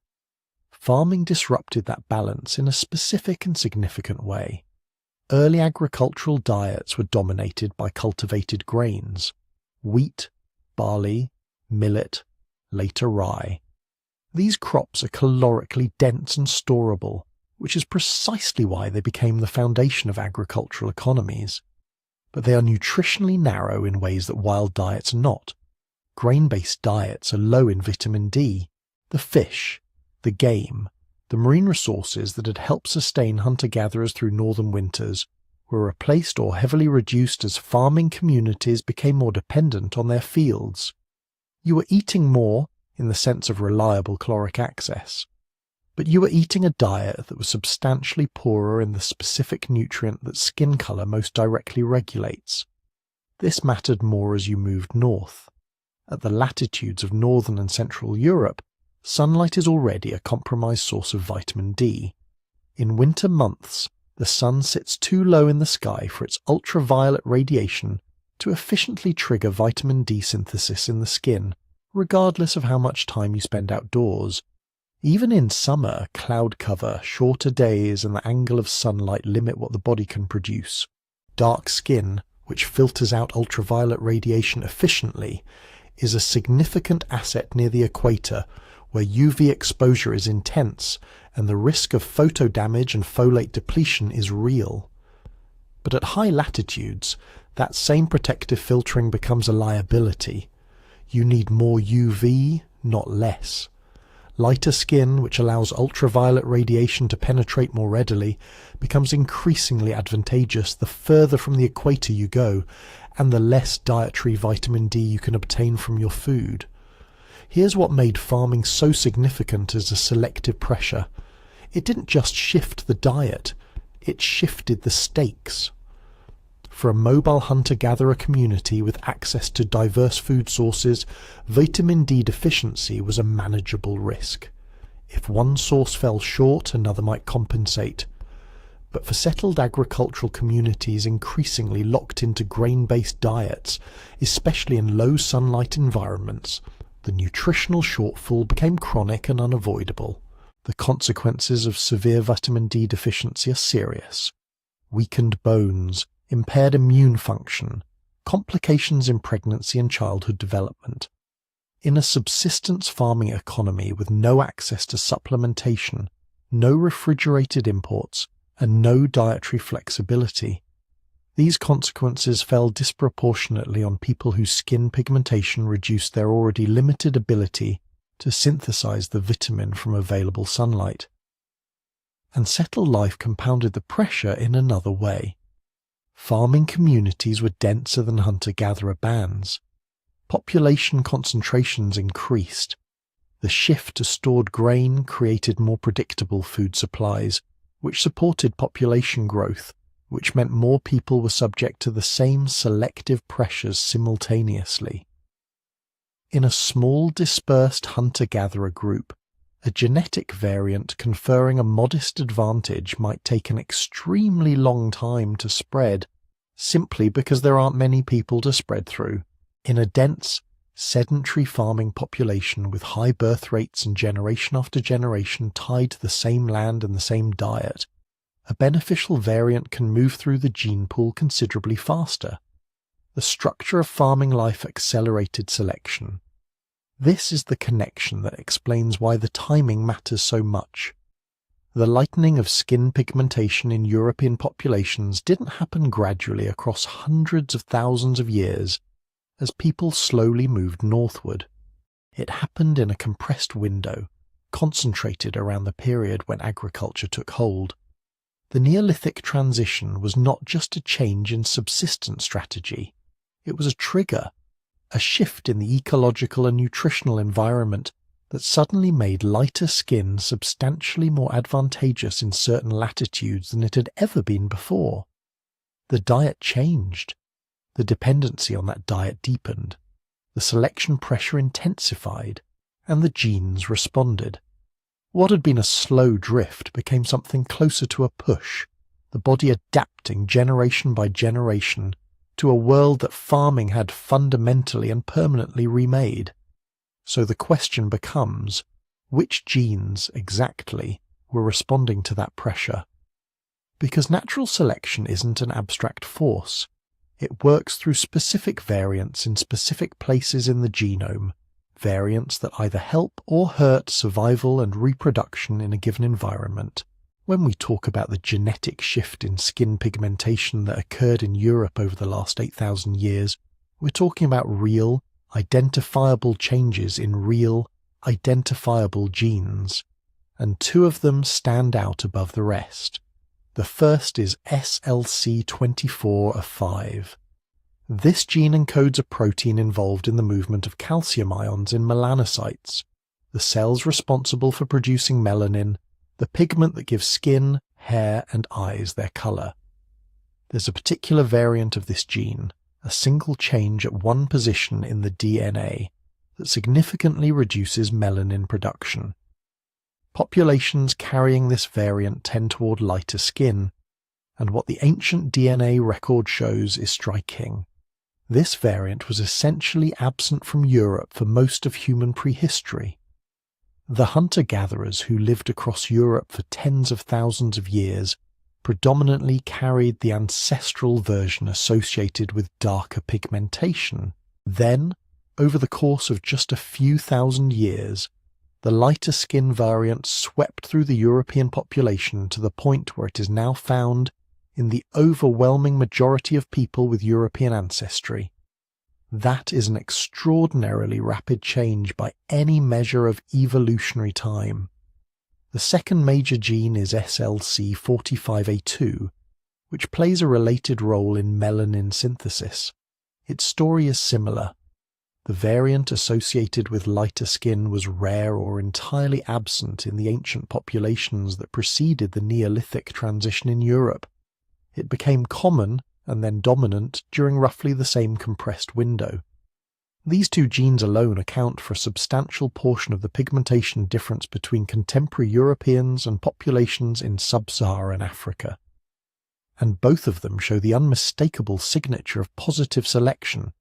Farming disrupted that balance in a specific and significant way. Early agricultural diets were dominated by cultivated grains: wheat, barley, millet, later rye. These crops are calorically dense and storable, which is precisely why they became the foundation of agricultural economies. But they are nutritionally narrow in ways that wild diets are not. Grain-based diets are low in vitamin D. The fish, the game, the marine resources that had helped sustain hunter-gatherers through northern winters were replaced or heavily reduced as farming communities became more dependent on their fields. You were eating more in the sense of reliable caloric access, but you were eating a diet that was substantially poorer in the specific nutrient that skin color most directly regulates. This mattered more as you moved north. At the latitudes of northern and central Europe, sunlight is already a compromised source of vitamin D. In winter months, the sun sits too low in the sky for its ultraviolet radiation to efficiently trigger vitamin D synthesis in the skin, regardless of how much time you spend outdoors. Even in summer, cloud cover, shorter days, and the angle of sunlight limit what the body can produce. Dark skin, which filters out ultraviolet radiation efficiently, is a significant asset near the equator, where UV exposure is intense and the risk of photo damage and folate depletion is real. But at high latitudes, that same protective filtering becomes a liability. You need more UV, not less. Lighter skin, which allows ultraviolet radiation to penetrate more readily, becomes increasingly advantageous the further from the equator you go, and the less dietary vitamin D you can obtain from your food. Here's what made farming so significant as a selective pressure. It didn't just shift the diet, it shifted the stakes. For a mobile hunter-gatherer community with access to diverse food sources, vitamin D deficiency was a manageable risk. If one source fell short, another might compensate. But for settled agricultural communities increasingly locked into grain-based diets, especially in low sunlight environments, the nutritional shortfall became chronic and unavoidable. The consequences of severe vitamin D deficiency are serious. Weakened bones, impaired immune function, complications in pregnancy and childhood development. In a subsistence farming economy with no access to supplementation, no refrigerated imports, and no dietary flexibility, these consequences fell disproportionately on people whose skin pigmentation reduced their already limited ability to synthesize the vitamin from available sunlight. And settled life compounded the pressure in another way. Farming communities were denser than hunter-gatherer bands. Population concentrations increased. The shift to stored grain created more predictable food supplies, which supported population growth, which meant more people were subject to the same selective pressures simultaneously. In a small dispersed hunter-gatherer group, a genetic variant conferring a modest advantage might take an extremely long time to spread, simply because there aren't many people to spread through. In a dense, sedentary farming population with high birth rates and generation after generation tied to the same land and the same diet, a beneficial variant can move through the gene pool considerably faster. The structure of farming life accelerated selection. This is the connection that explains why the timing matters so much. The lightening of skin pigmentation in European populations didn't happen gradually across hundreds of thousands of years as people slowly moved northward. It happened in a compressed window, concentrated around the period when agriculture took hold. The Neolithic transition was not just a change in subsistence strategy, it was a trigger, a shift in the ecological and nutritional environment that suddenly made lighter skin substantially more advantageous in certain latitudes than it had ever been before. The diet changed. The dependency on that diet deepened. The selection pressure intensified, and the genes responded. What had been a slow drift became something closer to a push, the body adapting generation by generation to a world that farming had fundamentally and permanently remade. So the question becomes, which genes exactly were responding to that pressure? Because natural selection isn't an abstract force. It works through specific variants in specific places in the genome, variants that either help or hurt survival and reproduction in a given environment. When we talk about the genetic shift in skin pigmentation that occurred in Europe over the last 8,000 years, we're talking about real, identifiable changes in real, identifiable genes, and two of them stand out above the rest. The first is SLC24A5. This gene encodes a protein involved in the movement of calcium ions in melanocytes, the cells responsible for producing melanin, the pigment that gives skin, hair, and eyes their colour. There's a particular variant of this gene, a single change at one position in the DNA, that significantly reduces melanin production. Populations carrying this variant tend toward lighter skin, and what the ancient DNA record shows is striking. This variant was essentially absent from Europe for most of human prehistory. The hunter-gatherers who lived across Europe for tens of thousands of years predominantly carried the ancestral version associated with darker pigmentation. Then, over the course of just a few thousand years, the lighter skin variant swept through the European population to the point where it is now found in the overwhelming majority of people with European ancestry. That is an extraordinarily rapid change by any measure of evolutionary time. The second major gene is SLC45A2, which plays a related role in melanin synthesis. Its story is similar. The variant associated with lighter skin was rare or entirely absent in the ancient populations that preceded the Neolithic transition in Europe. It became common and then dominant during roughly the same compressed window. These two genes alone account for a substantial portion of the pigmentation difference between contemporary Europeans and populations in sub-Saharan Africa. And both of them show the unmistakable signature of positive selection.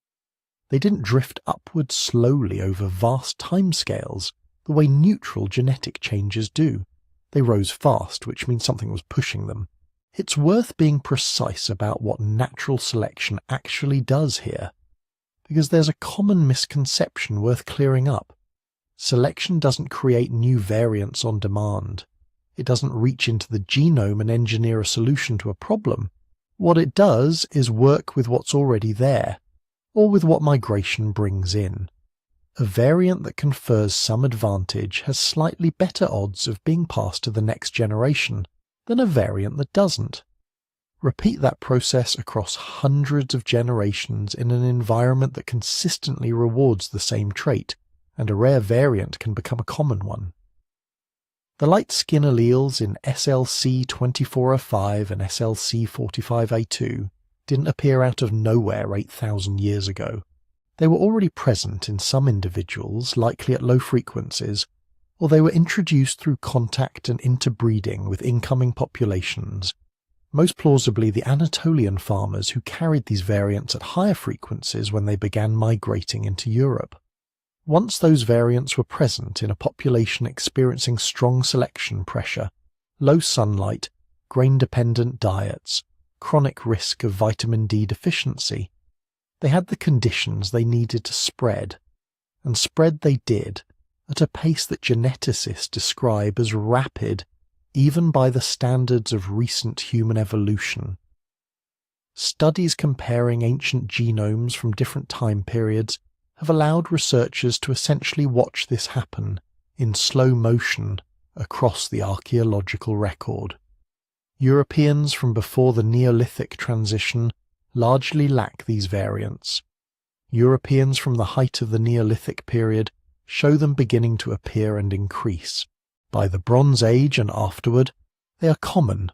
They didn't drift upward slowly over vast timescales, the way neutral genetic changes do. They rose fast, which means something was pushing them. It's worth being precise about what natural selection actually does here, because there's a common misconception worth clearing up. Selection doesn't create new variants on demand. It doesn't reach into the genome and engineer a solution to a problem. What it does is work with what's already there, or with what migration brings in. A variant that confers some advantage has slightly better odds of being passed to the next generation than a variant that doesn't. Repeat that process across hundreds of generations in an environment that consistently rewards the same trait, and a rare variant can become a common one. The light skin alleles in SLC24A5 and SLC45A2 didn't appear out of nowhere 8,000 years ago. They were already present in some individuals, likely at low frequencies, or they were introduced through contact and interbreeding with incoming populations, most plausibly the Anatolian farmers who carried these variants at higher frequencies when they began migrating into Europe. Once those variants were present in a population experiencing strong selection pressure, low sunlight, grain-dependent diets, chronic risk of vitamin D deficiency, they had the conditions they needed to spread, and spread they did at a pace that geneticists describe as rapid even by the standards of recent human evolution. Studies comparing ancient genomes from different time periods have allowed researchers to essentially watch this happen in slow motion across the archaeological record. Europeans from before the Neolithic transition largely lack these variants. Europeans from the height of the Neolithic period show them beginning to appear and increase. By the Bronze Age and afterward, they are common.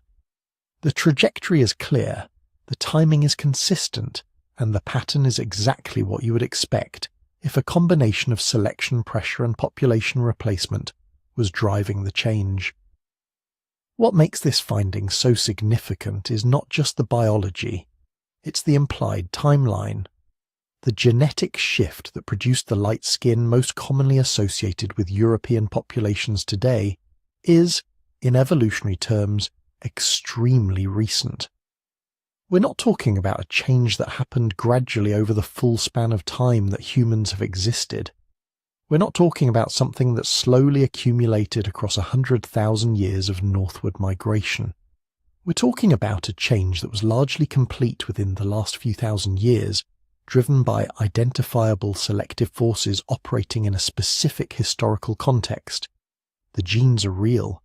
The trajectory is clear, the timing is consistent, and the pattern is exactly what you would expect if a combination of selection pressure and population replacement was driving the change. What makes this finding so significant is not just the biology, it's the implied timeline. The genetic shift that produced the light skin most commonly associated with European populations today is, in evolutionary terms, extremely recent. We're not talking about a change that happened gradually over the full span of time that humans have existed. We're not talking about something that slowly accumulated across 100,000 years of northward migration. We're talking about a change that was largely complete within the last few thousand years, driven by identifiable selective forces operating in a specific historical context. The genes are real,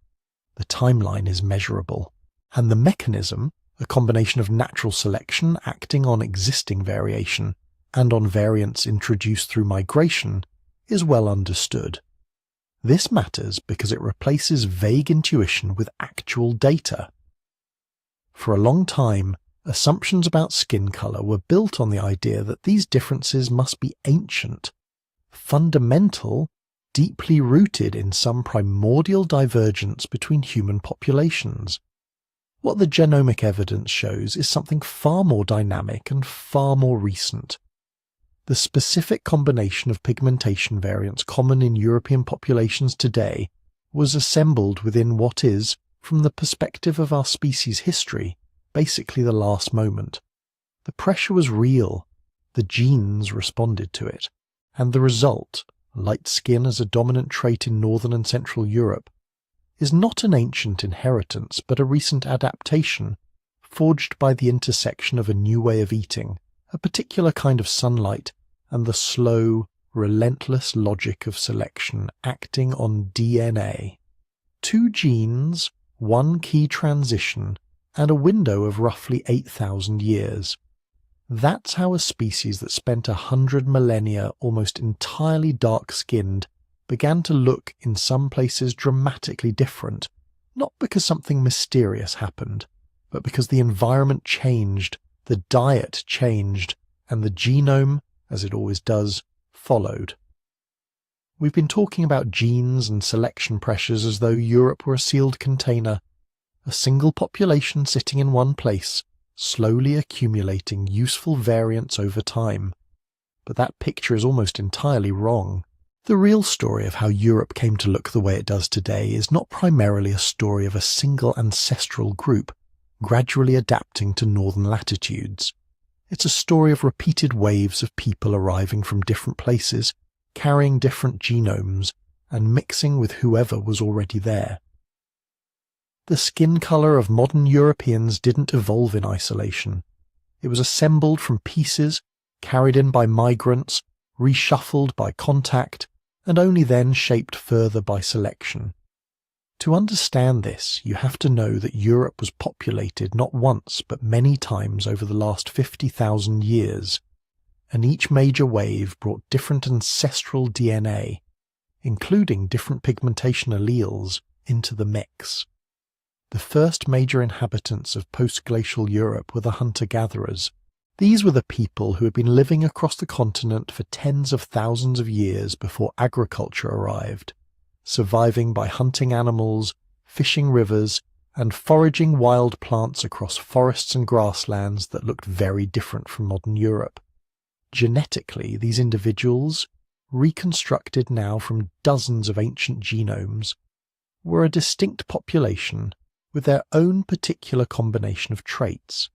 the timeline is measurable, and the mechanism, a combination of natural selection acting on existing variation and on variants introduced through migration, is well understood. This matters because it replaces vague intuition with actual data. For a long time, assumptions about skin color were built on the idea that these differences must be ancient, fundamental, deeply rooted in some primordial divergence between human populations. What the genomic evidence shows is something far more dynamic and far more recent. The specific combination of pigmentation variants common in European populations today was assembled within what is, from the perspective of our species' history, basically the last moment. The pressure was real, the genes responded to it, and the result, light skin as a dominant trait in northern and central Europe, is not an ancient inheritance but a recent adaptation, forged by the intersection of a new way of eating, a particular kind of sunlight, and the slow, relentless logic of selection acting on DNA. 2 genes, 1 key transition, and a window of roughly 8,000 years. That's how a species that spent 100 millennia almost entirely dark-skinned began to look in some places dramatically different, not because something mysterious happened, but because the environment changed, the diet changed, and the genome, as it always does, followed. We've been talking about genes and selection pressures as though Europe were a sealed container, a single population sitting in one place, slowly accumulating useful variants over time. But that picture is almost entirely wrong. The real story of how Europe came to look the way it does today is not primarily a story of a single ancestral group gradually adapting to northern latitudes. It's a story of repeated waves of people arriving from different places, carrying different genomes, and mixing with whoever was already there. The skin colour of modern Europeans didn't evolve in isolation. It was assembled from pieces, carried in by migrants, reshuffled by contact, and only then shaped further by selection. To understand this, you have to know that Europe was populated not once but many times over the last 50,000 years, and each major wave brought different ancestral DNA, including different pigmentation alleles, into the mix. The first major inhabitants of post-glacial Europe were the hunter-gatherers. These were the people who had been living across the continent for tens of thousands of years before agriculture arrived, surviving by hunting animals, fishing rivers, and foraging wild plants across forests and grasslands that looked very different from modern Europe. Genetically, these individuals, reconstructed now from dozens of ancient genomes, were a distinct population with their own particular combination of traits,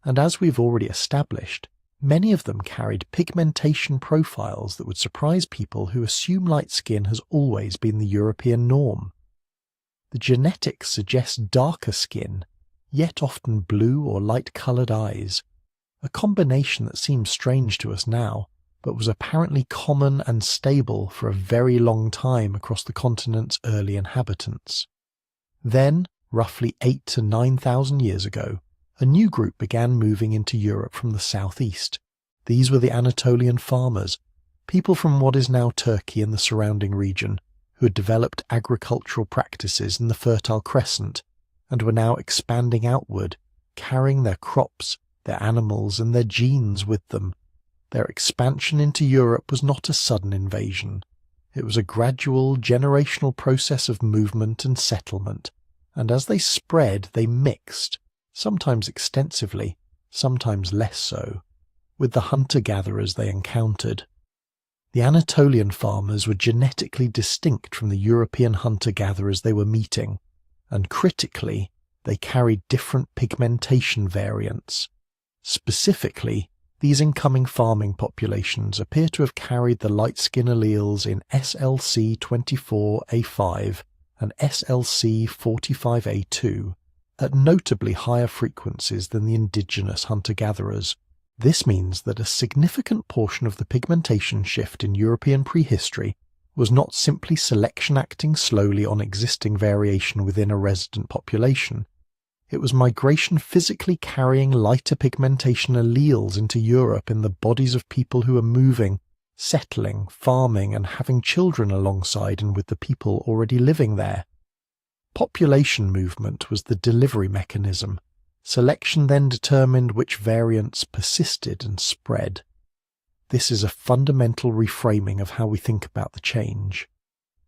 and as we've already established, many of them carried pigmentation profiles that would surprise people who assume light skin has always been the European norm. The genetics suggest darker skin, yet often blue or light-coloured eyes, a combination that seems strange to us now, but was apparently common and stable for a very long time across the continent's early inhabitants. Then, roughly 8,000 to 9,000 years ago, a new group began moving into Europe from the southeast. These were the Anatolian farmers, people from what is now Turkey and the surrounding region, who had developed agricultural practices in the Fertile Crescent and were now expanding outward, carrying their crops, their animals and their genes with them. Their expansion into Europe was not a sudden invasion. It was a gradual, generational process of movement and settlement, and as they spread, they mixed, sometimes extensively, sometimes less so, with the hunter-gatherers they encountered. The Anatolian farmers were genetically distinct from the European hunter-gatherers they were meeting, and critically, they carried different pigmentation variants. Specifically, these incoming farming populations appear to have carried the light skin alleles in SLC24A5 and SLC45A2 at notably higher frequencies than the indigenous hunter-gatherers. This means that a significant portion of the pigmentation shift in European prehistory was not simply selection acting slowly on existing variation within a resident population. It was migration physically carrying lighter pigmentation alleles into Europe in the bodies of people who were moving, settling, farming and having children alongside and with the people already living there. Population movement was the delivery mechanism. Selection then determined which variants persisted and spread. This is a fundamental reframing of how we think about the change.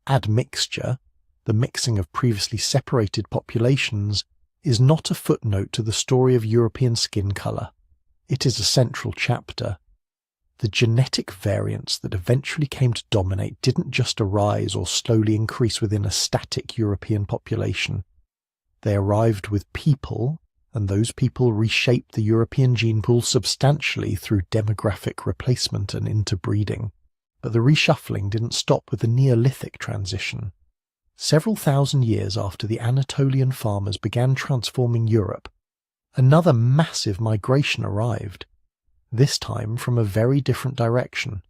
Admixture, the mixing of previously separated populations, is not a footnote to the story of European skin colour. It is a central chapter. The genetic variants that eventually came to dominate didn't just arise or slowly increase within a static European population. They arrived with people, and those people reshaped the European gene pool substantially through demographic replacement and interbreeding. But the reshuffling didn't stop with the Neolithic transition. Several thousand years after the Anatolian farmers began transforming Europe, another massive migration arrived, this time from a very different direction.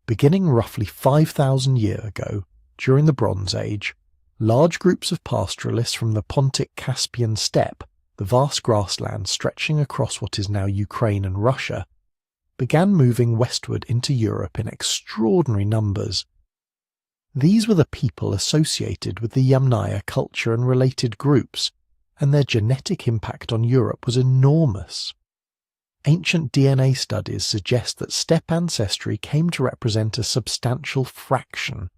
Beginning roughly 5,000 years ago, during the Bronze Age, large groups of pastoralists from the Pontic-Caspian steppe, the vast grasslands stretching across what is now Ukraine and Russia, began moving westward into Europe in extraordinary numbers. These were the people associated with the Yamnaya culture and related groups, and their genetic impact on Europe was enormous. Ancient DNA studies suggest that steppe ancestry came to represent a substantial fraction,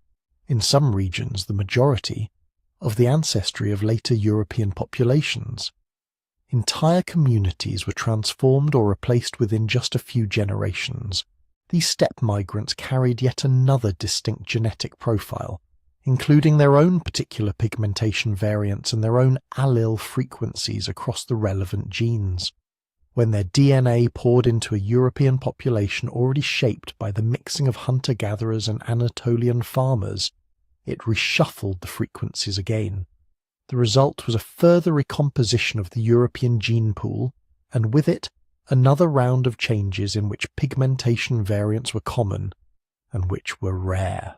in some regions the majority, of the ancestry of later European populations. Entire communities were transformed or replaced within just a few generations. These steppe migrants carried yet another distinct genetic profile, including their own particular pigmentation variants and their own allele frequencies across the relevant genes. When their DNA poured into a European population already shaped by the mixing of hunter-gatherers and Anatolian farmers, it reshuffled the frequencies again. The result was a further recomposition of the European gene pool, and with it, another round of changes in which pigmentation variants were common, and which were rare.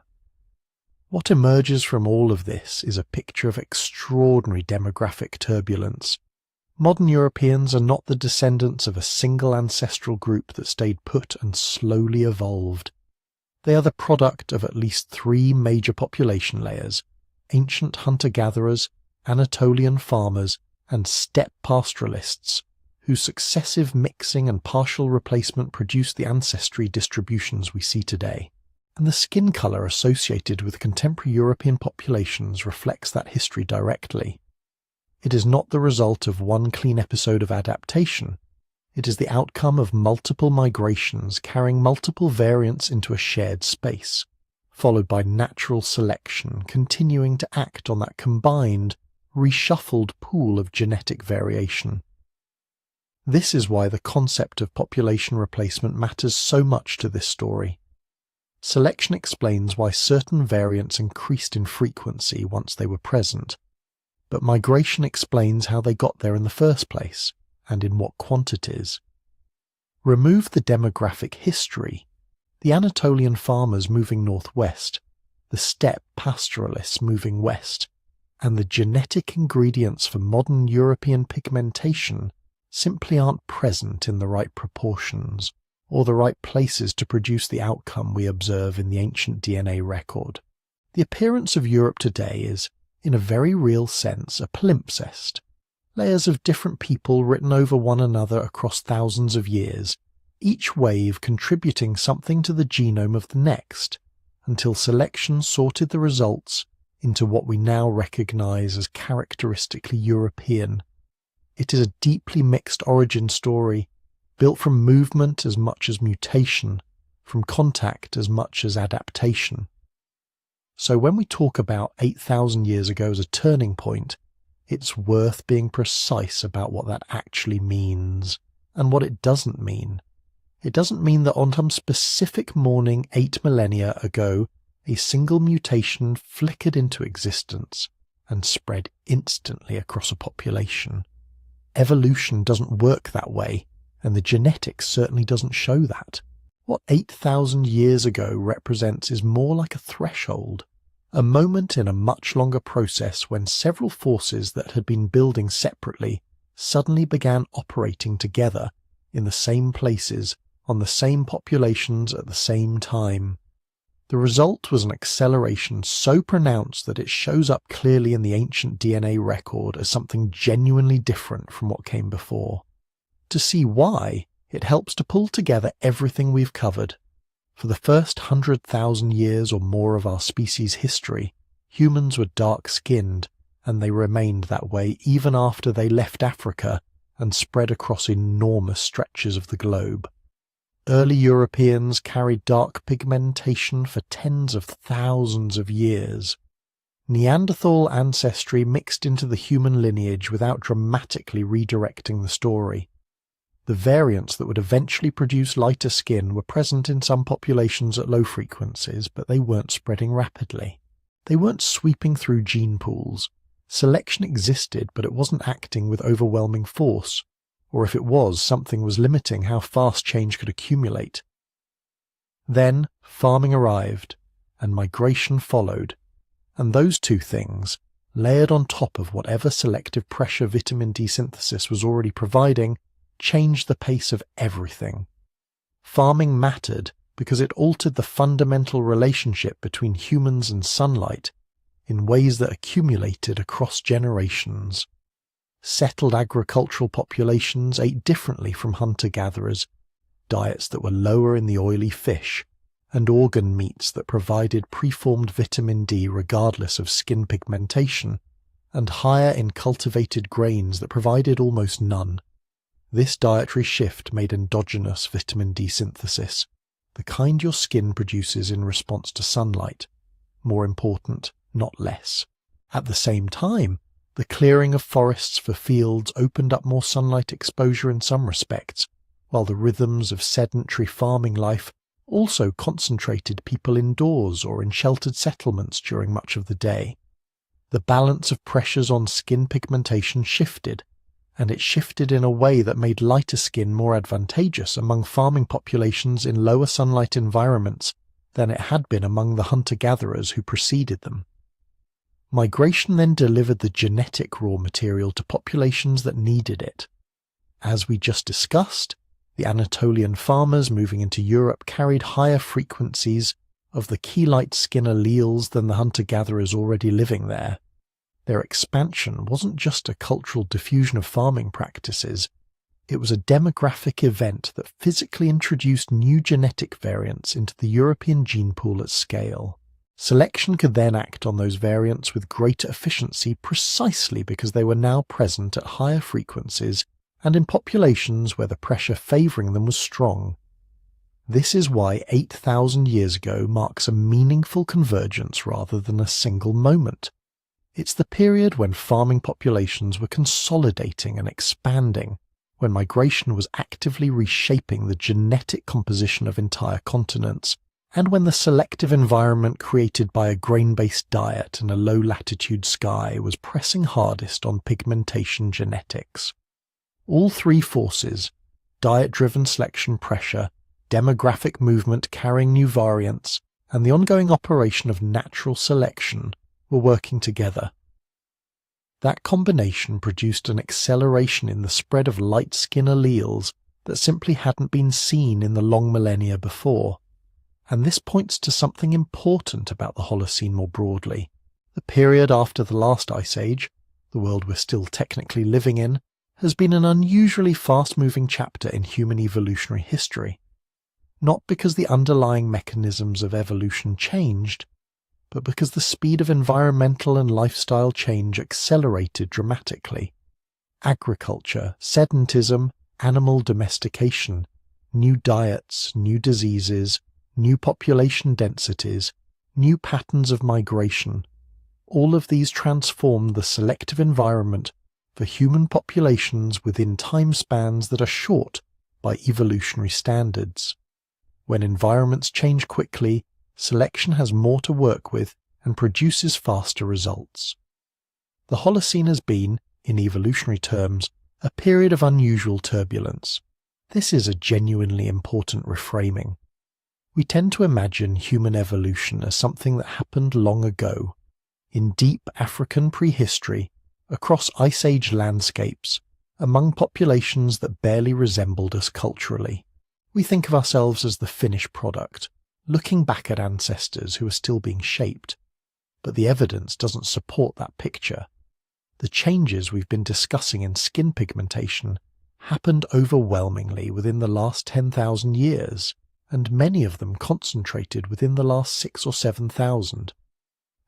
What emerges from all of this is a picture of extraordinary demographic turbulence. Modern Europeans are not the descendants of a single ancestral group that stayed put and slowly evolved. They are the product of at least three major population layers: ancient hunter-gatherers, Anatolian farmers, and steppe pastoralists, whose successive mixing and partial replacement produced the ancestry distributions we see today. And the skin colour associated with contemporary European populations reflects that history directly. It is not the result of one clean episode of adaptation. It is the outcome of multiple migrations carrying multiple variants into a shared space, followed by natural selection continuing to act on that combined, reshuffled pool of genetic variation. This is why the concept of population replacement matters so much to this story. Selection explains why certain variants increased in frequency once they were present, but migration explains how they got there in the first place, and in what quantities. Remove the demographic history, the Anatolian farmers moving northwest, the steppe pastoralists moving west, and the genetic ingredients for modern European pigmentation simply aren't present in the right proportions, or the right places to produce the outcome we observe in the ancient DNA record. The appearance of Europe today is, in a very real sense, a palimpsest. Layers of different people written over one another across thousands of years, each wave contributing something to the genome of the next, until selection sorted the results into what we now recognize as characteristically European. It is a deeply mixed origin story, built from movement as much as mutation, from contact as much as adaptation. So when we talk about 8,000 years ago as a turning point, it's worth being precise about what that actually means, and what it doesn't mean. It doesn't mean that on some specific morning 8 millennia ago, a single mutation flickered into existence and spread instantly across a population. Evolution doesn't work that way, and the genetics certainly doesn't show that. What 8,000 years ago represents is more like a threshold, a moment in a much longer process when several forces that had been building separately suddenly began operating together in the same places, on the same populations at the same time. The result was an acceleration so pronounced that it shows up clearly in the ancient DNA record as something genuinely different from what came before. To see why, it helps to pull together everything we've covered. For the first 100,000 years or more of our species' history, humans were dark-skinned, and they remained that way even after they left Africa and spread across enormous stretches of the globe. Early Europeans carried dark pigmentation for tens of thousands of years. Neanderthal ancestry mixed into the human lineage without dramatically redirecting the story. The variants that would eventually produce lighter skin were present in some populations at low frequencies, but they weren't spreading rapidly. They weren't sweeping through gene pools. Selection existed, but it wasn't acting with overwhelming force. Or if it was, something was limiting how fast change could accumulate. Then farming arrived, and migration followed, and those two things, layered on top of whatever selective pressure vitamin D synthesis was already providing, changed the pace of everything. Farming mattered because it altered the fundamental relationship between humans and sunlight in ways that accumulated across generations. Settled agricultural populations ate differently from hunter-gatherers, diets that were lower in the oily fish, and organ meats that provided preformed vitamin D regardless of skin pigmentation, and higher in cultivated grains that provided almost none. This dietary shift made endogenous vitamin D synthesis, the kind your skin produces in response to sunlight, more important, not less. At the same time, the clearing of forests for fields opened up more sunlight exposure in some respects, while the rhythms of sedentary farming life also concentrated people indoors or in sheltered settlements during much of the day. The balance of pressures on skin pigmentation shifted, and it shifted in a way that made lighter skin more advantageous among farming populations in lower sunlight environments than it had been among the hunter-gatherers who preceded them. Migration then delivered the genetic raw material to populations that needed it. As we just discussed, the Anatolian farmers moving into Europe carried higher frequencies of the key light skin alleles than the hunter-gatherers already living there. Their expansion wasn't just a cultural diffusion of farming practices, it was a demographic event that physically introduced new genetic variants into the European gene pool at scale. Selection could then act on those variants with greater efficiency precisely because they were now present at higher frequencies and in populations where the pressure favouring them was strong. This is why 8,000 years ago marks a meaningful convergence rather than a single moment. It's the period when farming populations were consolidating and expanding, when migration was actively reshaping the genetic composition of entire continents, and when the selective environment created by a grain-based diet and a low-latitude sky was pressing hardest on pigmentation genetics. All three forces, diet-driven selection pressure, demographic movement carrying new variants, and the ongoing operation of natural selection, were working together. That combination produced an acceleration in the spread of light skin alleles that simply hadn't been seen in the long millennia before. And this points to something important about the Holocene more broadly. The period after the last ice age, the world we're still technically living in, has been an unusually fast-moving chapter in human evolutionary history. Not because the underlying mechanisms of evolution changed, but because the speed of environmental and lifestyle change accelerated dramatically. Agriculture, sedentism, animal domestication, new diets, new diseases, new population densities, new patterns of migration, all of these transformed the selective environment for human populations within time spans that are short by evolutionary standards. When environments change quickly, selection has more to work with and produces faster results. The Holocene has been, in evolutionary terms, a period of unusual turbulence. This is a genuinely important reframing. We tend to imagine human evolution as something that happened long ago, in deep African prehistory, across Ice Age landscapes, among populations that barely resembled us culturally. We think of ourselves as the finished product, looking back at ancestors who are still being shaped. But the evidence doesn't support that picture. The changes we've been discussing in skin pigmentation happened overwhelmingly within the last 10,000 years, and many of them concentrated within the last 6 or 7,000.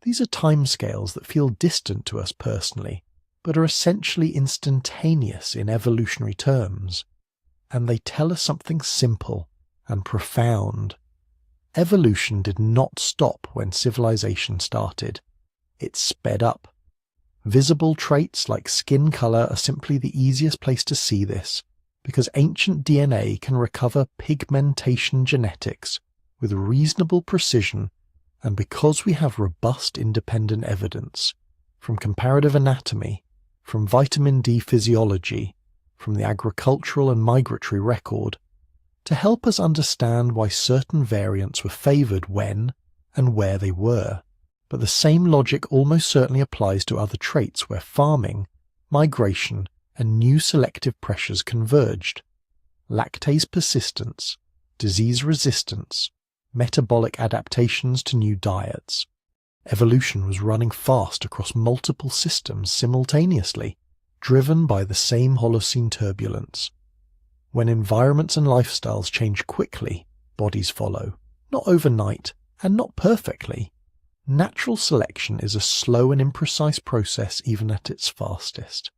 These are timescales that feel distant to us personally, but are essentially instantaneous in evolutionary terms. And they tell us something simple and profound. Evolution did not stop when civilization started. It sped up. Visible traits like skin color are simply the easiest place to see this, because ancient DNA can recover pigmentation genetics with reasonable precision, and because we have robust independent evidence from comparative anatomy, from vitamin D physiology, from the agricultural and migratory record, to help us understand why certain variants were favoured when and where they were. But the same logic almost certainly applies to other traits where farming, migration, and new selective pressures converged. Lactase persistence, disease resistance, metabolic adaptations to new diets. Evolution was running fast across multiple systems simultaneously, driven by the same Holocene turbulence. When environments and lifestyles change quickly, bodies follow, not overnight and not perfectly. Natural selection is a slow and imprecise process even at its fastest.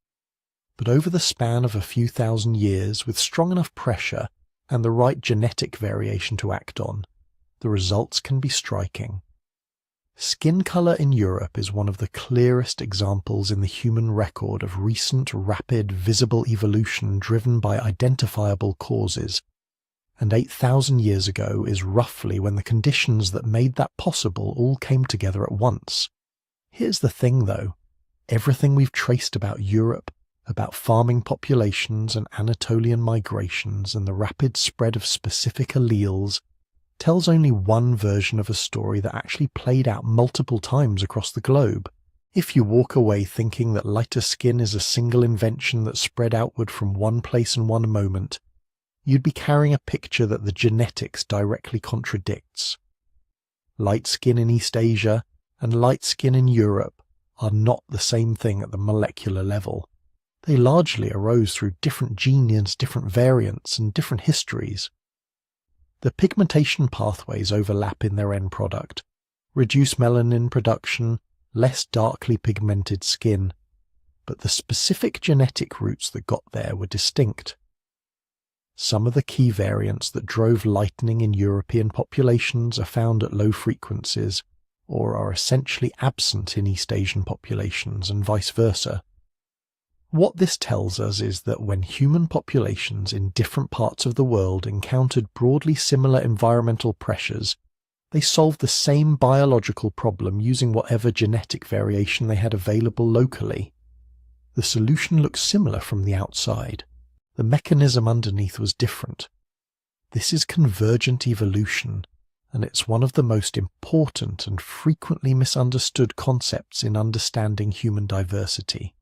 But over the span of a few thousand years, with strong enough pressure and the right genetic variation to act on, the results can be striking. Skin color in Europe is one of the clearest examples in the human record of recent, rapid, visible evolution driven by identifiable causes, and 8,000 years ago is roughly when the conditions that made that possible all came together at once. Here's the thing though, everything we've traced about Europe, about farming populations and Anatolian migrations and the rapid spread of specific alleles, tells only one version of a story that actually played out multiple times across the globe. If you walk away thinking that lighter skin is a single invention that spread outward from one place and one moment, you'd be carrying a picture that the genetics directly contradicts. Light skin in East Asia and light skin in Europe are not the same thing at the molecular level. They largely arose through different genes, different variants, and different histories. The pigmentation pathways overlap in their end product, reduce melanin production, less darkly pigmented skin. but the specific genetic routes that got there were distinct. Some of the key variants that drove lightening in European populations are found at low frequencies, or are essentially absent in East Asian populations, and vice versa. What this tells us is that when human populations in different parts of the world encountered broadly similar environmental pressures, they solved the same biological problem using whatever genetic variation they had available locally. The solution looked similar from the outside. The mechanism underneath was different. This is convergent evolution, and it's one of the most important and frequently misunderstood concepts in understanding human diversity.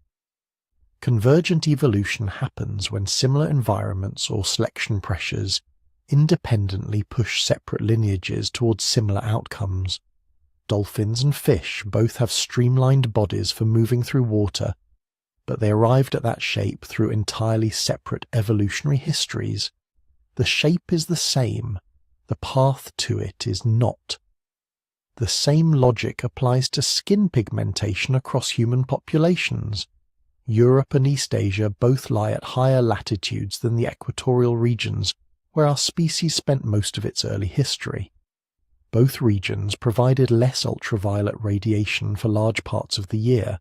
Convergent evolution happens when similar environments or selection pressures independently push separate lineages towards similar outcomes. Dolphins and fish both have streamlined bodies for moving through water, but they arrived at that shape through entirely separate evolutionary histories. The shape is the same, the path to it is not. The same logic applies to skin pigmentation across human populations. Europe and East Asia both lie at higher latitudes than the equatorial regions, where our species spent most of its early history. Both regions provided less ultraviolet radiation for large parts of the year.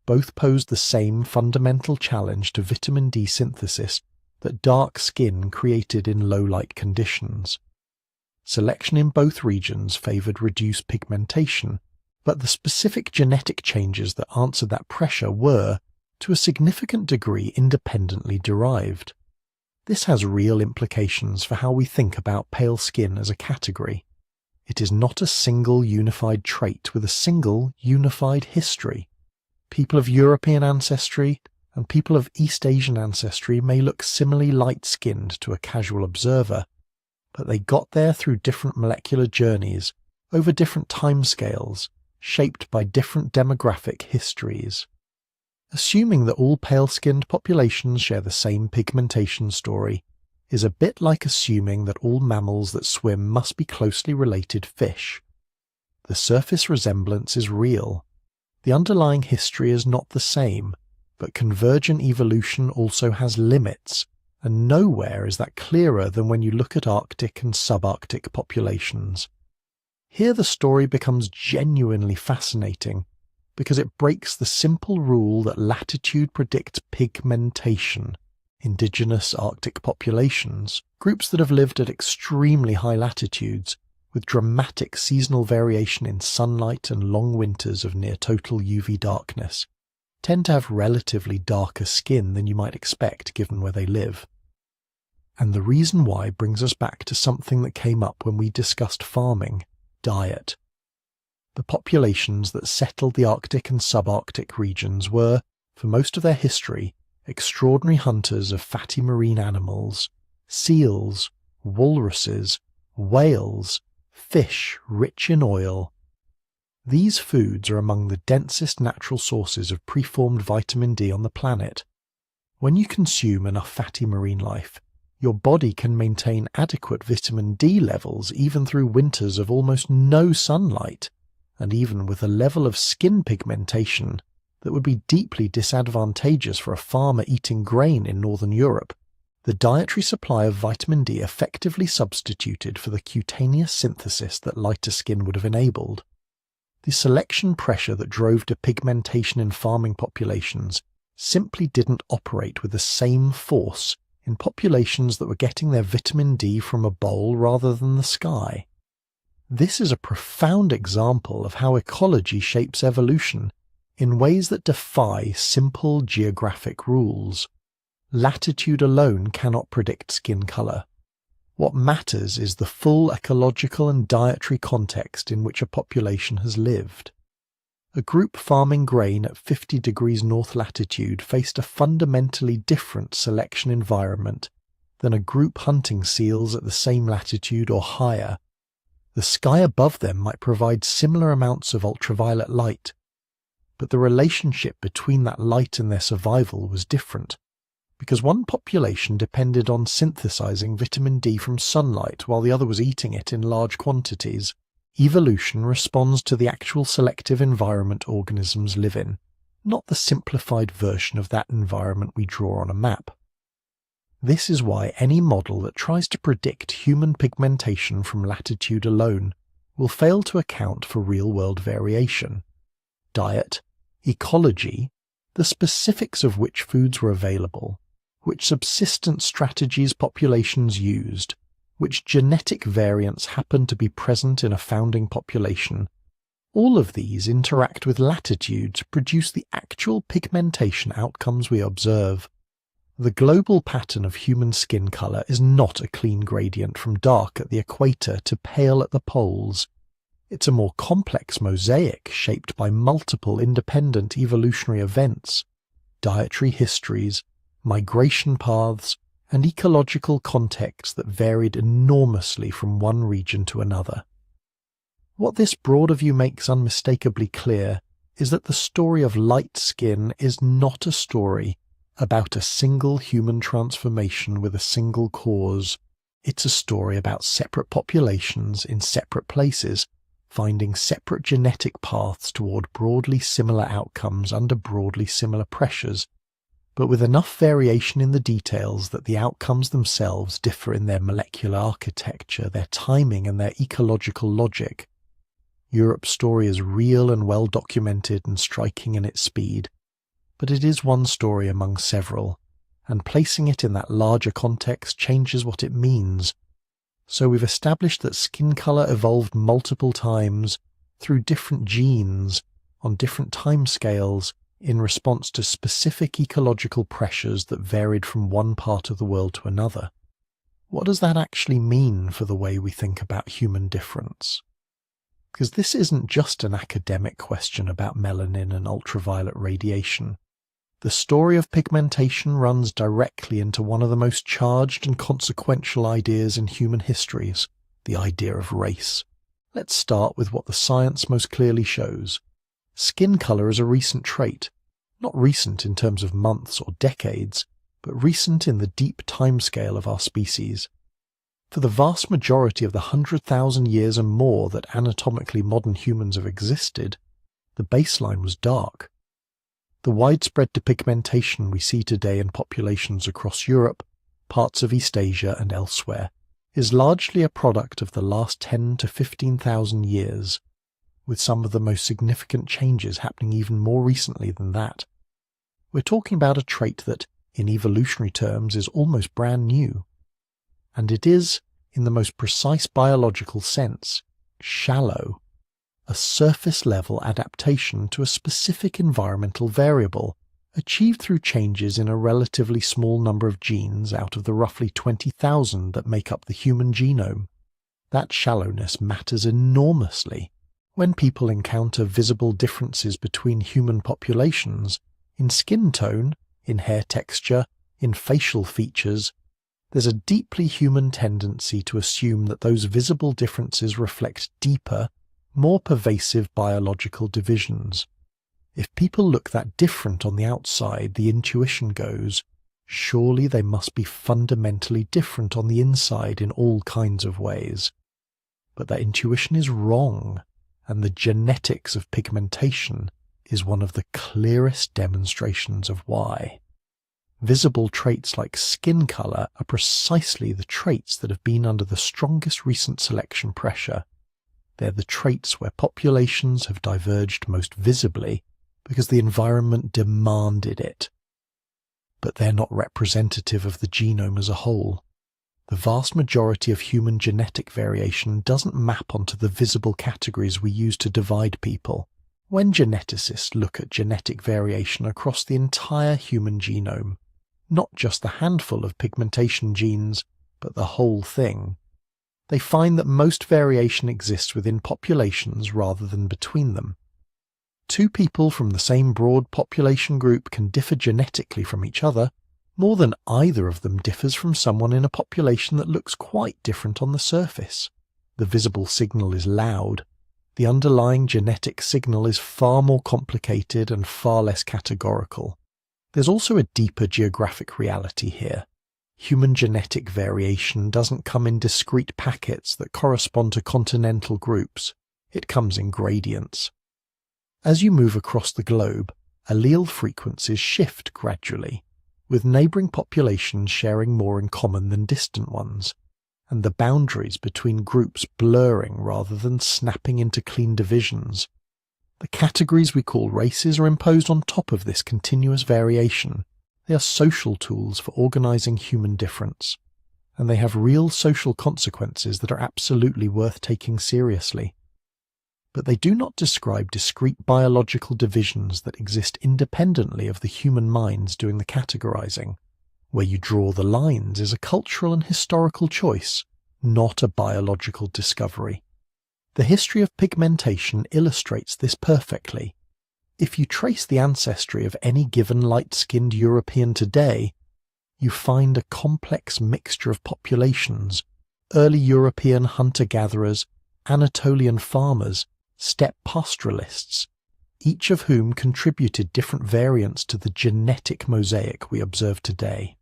Both posed the same fundamental challenge to vitamin D synthesis that dark skin created in low-light conditions. Selection in both regions favoured reduced pigmentation, but the specific genetic changes that answered that pressure were, to a significant degree, independently derived. This has real implications for how we think about pale skin as a category. It is not a single unified trait with a single unified history. People of European ancestry and people of East Asian ancestry may look similarly light-skinned to a casual observer, but they got there through different molecular journeys, over different timescales, shaped by different demographic histories. Assuming that all pale-skinned populations share the same pigmentation story is a bit like assuming that all mammals that swim must be closely related fish. The surface resemblance is real. The underlying history is not the same, but convergent evolution also has limits, and nowhere is that clearer than when you look at Arctic and subarctic populations. Here the story becomes genuinely fascinating, because it breaks the simple rule that latitude predicts pigmentation. Indigenous Arctic populations, groups that have lived at extremely high latitudes, with dramatic seasonal variation in sunlight and long winters of near total UV darkness, tend to have relatively darker skin than you might expect given where they live. And the reason why brings us back to something that came up when we discussed farming: diet. The populations that settled the Arctic and subarctic regions were, for most of their history, extraordinary hunters of fatty marine animals, seals, walruses, whales, fish rich in oil. These foods are among the densest natural sources of preformed vitamin D on the planet. When you consume enough fatty marine life, your body can maintain adequate vitamin D levels even through winters of almost no sunlight, and even with a level of skin pigmentation that would be deeply disadvantageous for a farmer eating grain in northern Europe, the dietary supply of vitamin D effectively substituted for the cutaneous synthesis that lighter skin would have enabled. The selection pressure that drove to pigmentation in farming populations simply didn't operate with the same force in populations that were getting their vitamin D from a bowl rather than the sky. This is a profound example of how ecology shapes evolution in ways that defy simple geographic rules. Latitude alone cannot predict skin color. What matters is the full ecological and dietary context in which a population has lived. A group farming grain at 50 degrees north latitude faced a fundamentally different selection environment than a group hunting seals at the same latitude or higher. The sky above them might provide similar amounts of ultraviolet light, but the relationship between that light and their survival was different, because one population depended on synthesizing vitamin D from sunlight while the other was eating it in large quantities. Evolution responds to the actual selective environment organisms live in, not the simplified version of that environment we draw on a map. This is why any model that tries to predict human pigmentation from latitude alone will fail to account for real-world variation. Diet, ecology, the specifics of which foods were available, which subsistence strategies populations used, which genetic variants happen to be present in a founding population, all of these interact with latitude to produce the actual pigmentation outcomes we observe. The global pattern of human skin colour is not a clean gradient from dark at the equator to pale at the poles. It's a more complex mosaic shaped by multiple independent evolutionary events, dietary histories, migration paths, and ecological contexts that varied enormously from one region to another. What this broader view makes unmistakably clear is that the story of light skin is not a story about a single human transformation with a single cause. It's a story about separate populations in separate places, finding separate genetic paths toward broadly similar outcomes under broadly similar pressures, but with enough variation in the details that the outcomes themselves differ in their molecular architecture, their timing, and their ecological logic. Europe's story is real and well documented and striking in its speed, but it is one story among several, and placing it in that larger context changes what it means. So we've established that skin colour evolved multiple times through different genes on different timescales in response to specific ecological pressures that varied from one part of the world to another. What does that actually mean for the way we think about human difference? Because this isn't just an academic question about melanin and ultraviolet radiation. The story of pigmentation runs directly into one of the most charged and consequential ideas in human histories, the idea of race. Let's start with what the science most clearly shows. Skin colour is a recent trait, not recent in terms of months or decades, but recent in the deep timescale of our species. For the vast majority of the 100,000 years and more that anatomically modern humans have existed, the baseline was dark. The widespread depigmentation we see today in populations across Europe, parts of East Asia and elsewhere, is largely a product of the last 10 to 15,000 years, with some of the most significant changes happening even more recently than that. We're talking about a trait that, in evolutionary terms, is almost brand new. And it is, in the most precise biological sense, shallow, a surface-level adaptation to a specific environmental variable, achieved through changes in a relatively small number of genes out of the roughly 20,000 that make up the human genome. That shallowness matters enormously when people encounter visible differences between human populations, in skin tone, in hair texture, in facial features. There's a deeply human tendency to assume that those visible differences reflect deeper, more pervasive biological divisions. If people look that different on the outside, the intuition goes, surely they must be fundamentally different on the inside in all kinds of ways. But that intuition is wrong, and the genetics of pigmentation is one of the clearest demonstrations of why. Visible traits like skin colour are precisely the traits that have been under the strongest recent selection pressure. They're the traits where populations have diverged most visibly because the environment demanded it. But they're not representative of the genome as a whole. The vast majority of human genetic variation doesn't map onto the visible categories we use to divide people. When geneticists look at genetic variation across the entire human genome, not just the handful of pigmentation genes, but the whole thing, they find that most variation exists within populations rather than between them. Two people from the same broad population group can differ genetically from each other, more than either of them differs from someone in a population that looks quite different on the surface. The visible signal is loud. The underlying genetic signal is far more complicated and far less categorical. There's also a deeper geographic reality here. Human genetic variation doesn't come in discrete packets that correspond to continental groups. It comes in gradients. As you move across the globe, allele frequencies shift gradually, with neighbouring populations sharing more in common than distant ones, and the boundaries between groups blurring rather than snapping into clean divisions. The categories we call races are imposed on top of this continuous variation. They are social tools for organising human difference, and they have real social consequences that are absolutely worth taking seriously. But they do not describe discrete biological divisions that exist independently of the human minds doing the categorizing. Where you draw the lines is a cultural and historical choice, not a biological discovery. The history of pigmentation illustrates this perfectly. If you trace the ancestry of any given light-skinned European today, you find a complex mixture of populations: early European hunter-gatherers, Anatolian farmers, steppe pastoralists, each of whom contributed different variants to the genetic mosaic we observe today.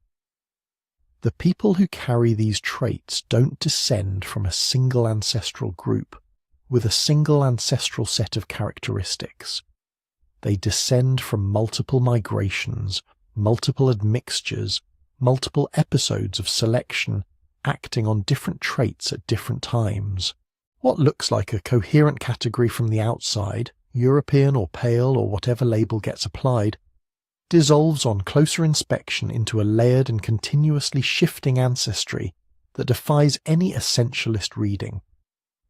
The people who carry these traits don't descend from a single ancestral group with a single ancestral set of characteristics. They descend from multiple migrations, multiple admixtures, multiple episodes of selection, acting on different traits at different times. What looks like a coherent category from the outside, European or pale or whatever label gets applied, dissolves on closer inspection into a layered and continuously shifting ancestry that defies any essentialist reading.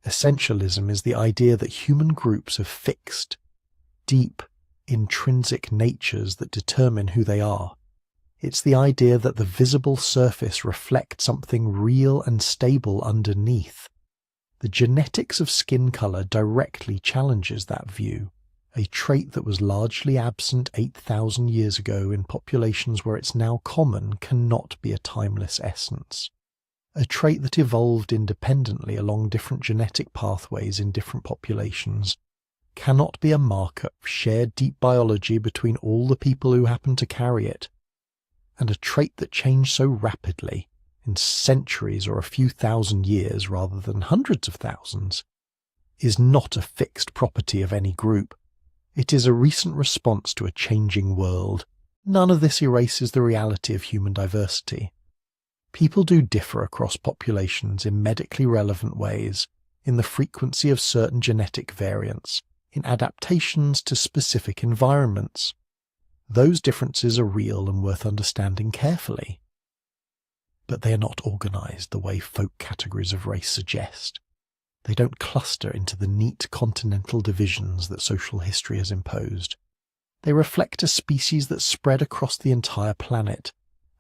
Essentialism is the idea that human groups have fixed, deep, intrinsic natures that determine who they are. It's the idea that the visible surface reflects something real and stable underneath. The genetics of skin colour directly challenges that view, a trait that was largely absent 8,000 years ago in populations where it's now common cannot be a timeless essence. A trait that evolved independently along different genetic pathways in different populations cannot be a marker of shared deep biology between all the people who happen to carry it. And a trait that changed so rapidly, in centuries or a few thousand years rather than hundreds of thousands, is not a fixed property of any group. It is a recent response to a changing world. None of this erases the reality of human diversity. People do differ across populations in medically relevant ways, in the frequency of certain genetic variants, in adaptations to specific environments. Those differences are real and worth understanding carefully. But they are not organised the way folk categories of race suggest. They don't cluster into the neat continental divisions that social history has imposed. They reflect a species that spread across the entire planet,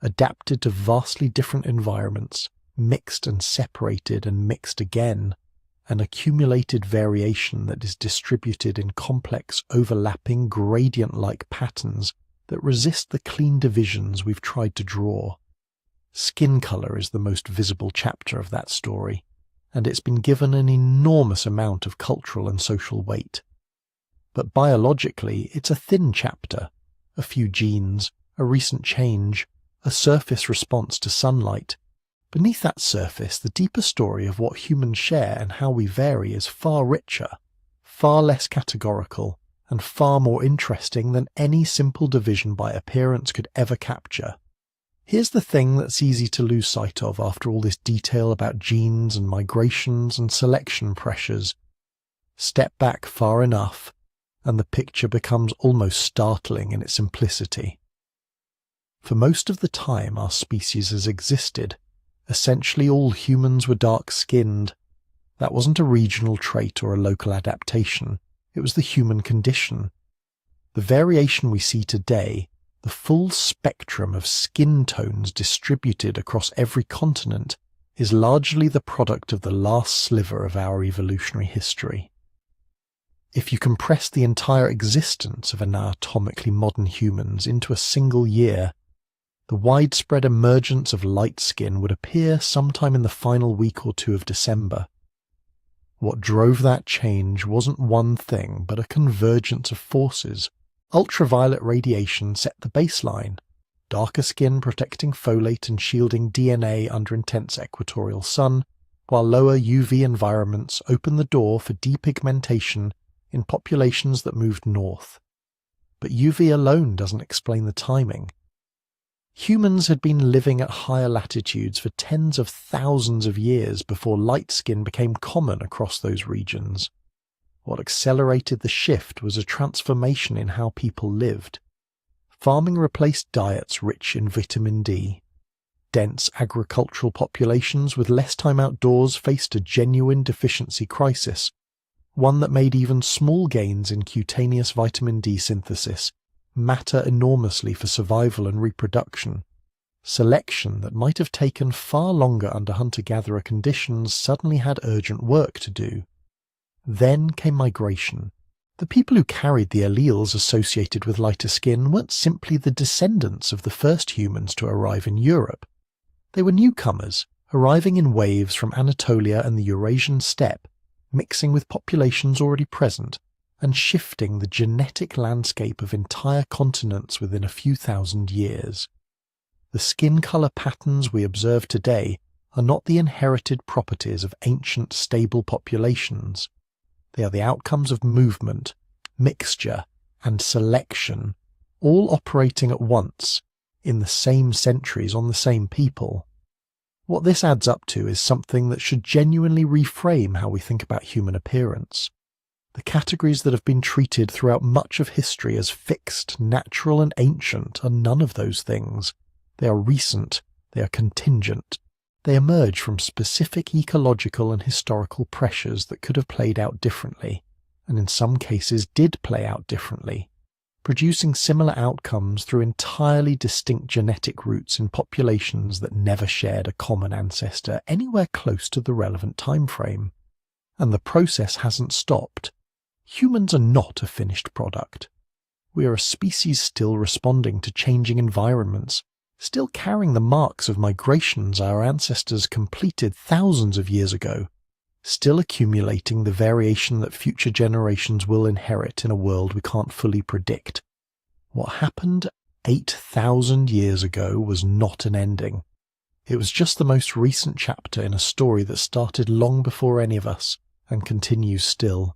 adapted to vastly different environments, mixed and separated and mixed again, an accumulated variation that is distributed in complex, overlapping, gradient-like patterns that resist the clean divisions we've tried to draw. Skin colour is the most visible chapter of that story, and it's been given an enormous amount of cultural and social weight. But biologically, it's a thin chapter: a few genes, a recent change, a surface response to sunlight. Beneath that surface, the deeper story of what humans share and how we vary is far richer, far less categorical, and far more interesting than any simple division by appearance could ever capture. Here's the thing that's easy to lose sight of after all this detail about genes and migrations and selection pressures. Step back far enough, and the picture becomes almost startling in its simplicity. For most of the time our species has existed, essentially all humans were dark-skinned. That wasn't a regional trait or a local adaptation. It was the human condition. The variation we see today, the full spectrum of skin tones distributed across every continent, is largely the product of the last sliver of our evolutionary history. If you compress the entire existence of anatomically modern humans into a single year, the widespread emergence of light skin would appear sometime in the final week or two of December. What drove that change wasn't one thing, but a convergence of forces. Ultraviolet radiation set the baseline, darker skin protecting folate and shielding DNA under intense equatorial sun, while lower UV environments opened the door for depigmentation in populations that moved north. but UV alone doesn't explain the timing. Humans had been living at higher latitudes for tens of thousands of years before light skin became common across those regions. What accelerated the shift was a transformation in how people lived. Farming replaced diets rich in vitamin D. Dense agricultural populations with less time outdoors faced a genuine deficiency crisis, one that made even small gains in cutaneous vitamin D synthesis matter enormously for survival and reproduction. Selection that might have taken far longer under hunter-gatherer conditions suddenly had urgent work to do. Then came migration. The people who carried the alleles associated with lighter skin weren't simply the descendants of the first humans to arrive in Europe. They were newcomers, arriving in waves from Anatolia and the Eurasian steppe, mixing with populations already present, and shifting the genetic landscape of entire continents within a few thousand years. The skin colour patterns we observe today are not the inherited properties of ancient stable populations. They are the outcomes of movement, mixture, and selection, all operating at once, in the same centuries on the same people. What this adds up to is something that should genuinely reframe how we think about human appearance. The categories that have been treated throughout much of history as fixed, natural, and ancient are none of those things. They are recent, they are contingent. They emerge from specific ecological and historical pressures that could have played out differently, and in some cases did play out differently, producing similar outcomes through entirely distinct genetic roots in populations that never shared a common ancestor anywhere close to the relevant time frame. And the process hasn't stopped. Humans are not a finished product. We are a species still responding to changing environments, still carrying the marks of migrations our ancestors completed thousands of years ago, still accumulating the variation that future generations will inherit in a world we can't fully predict. What happened 8,000 years ago was not an ending. It was just the most recent chapter in a story that started long before any of us and continues still.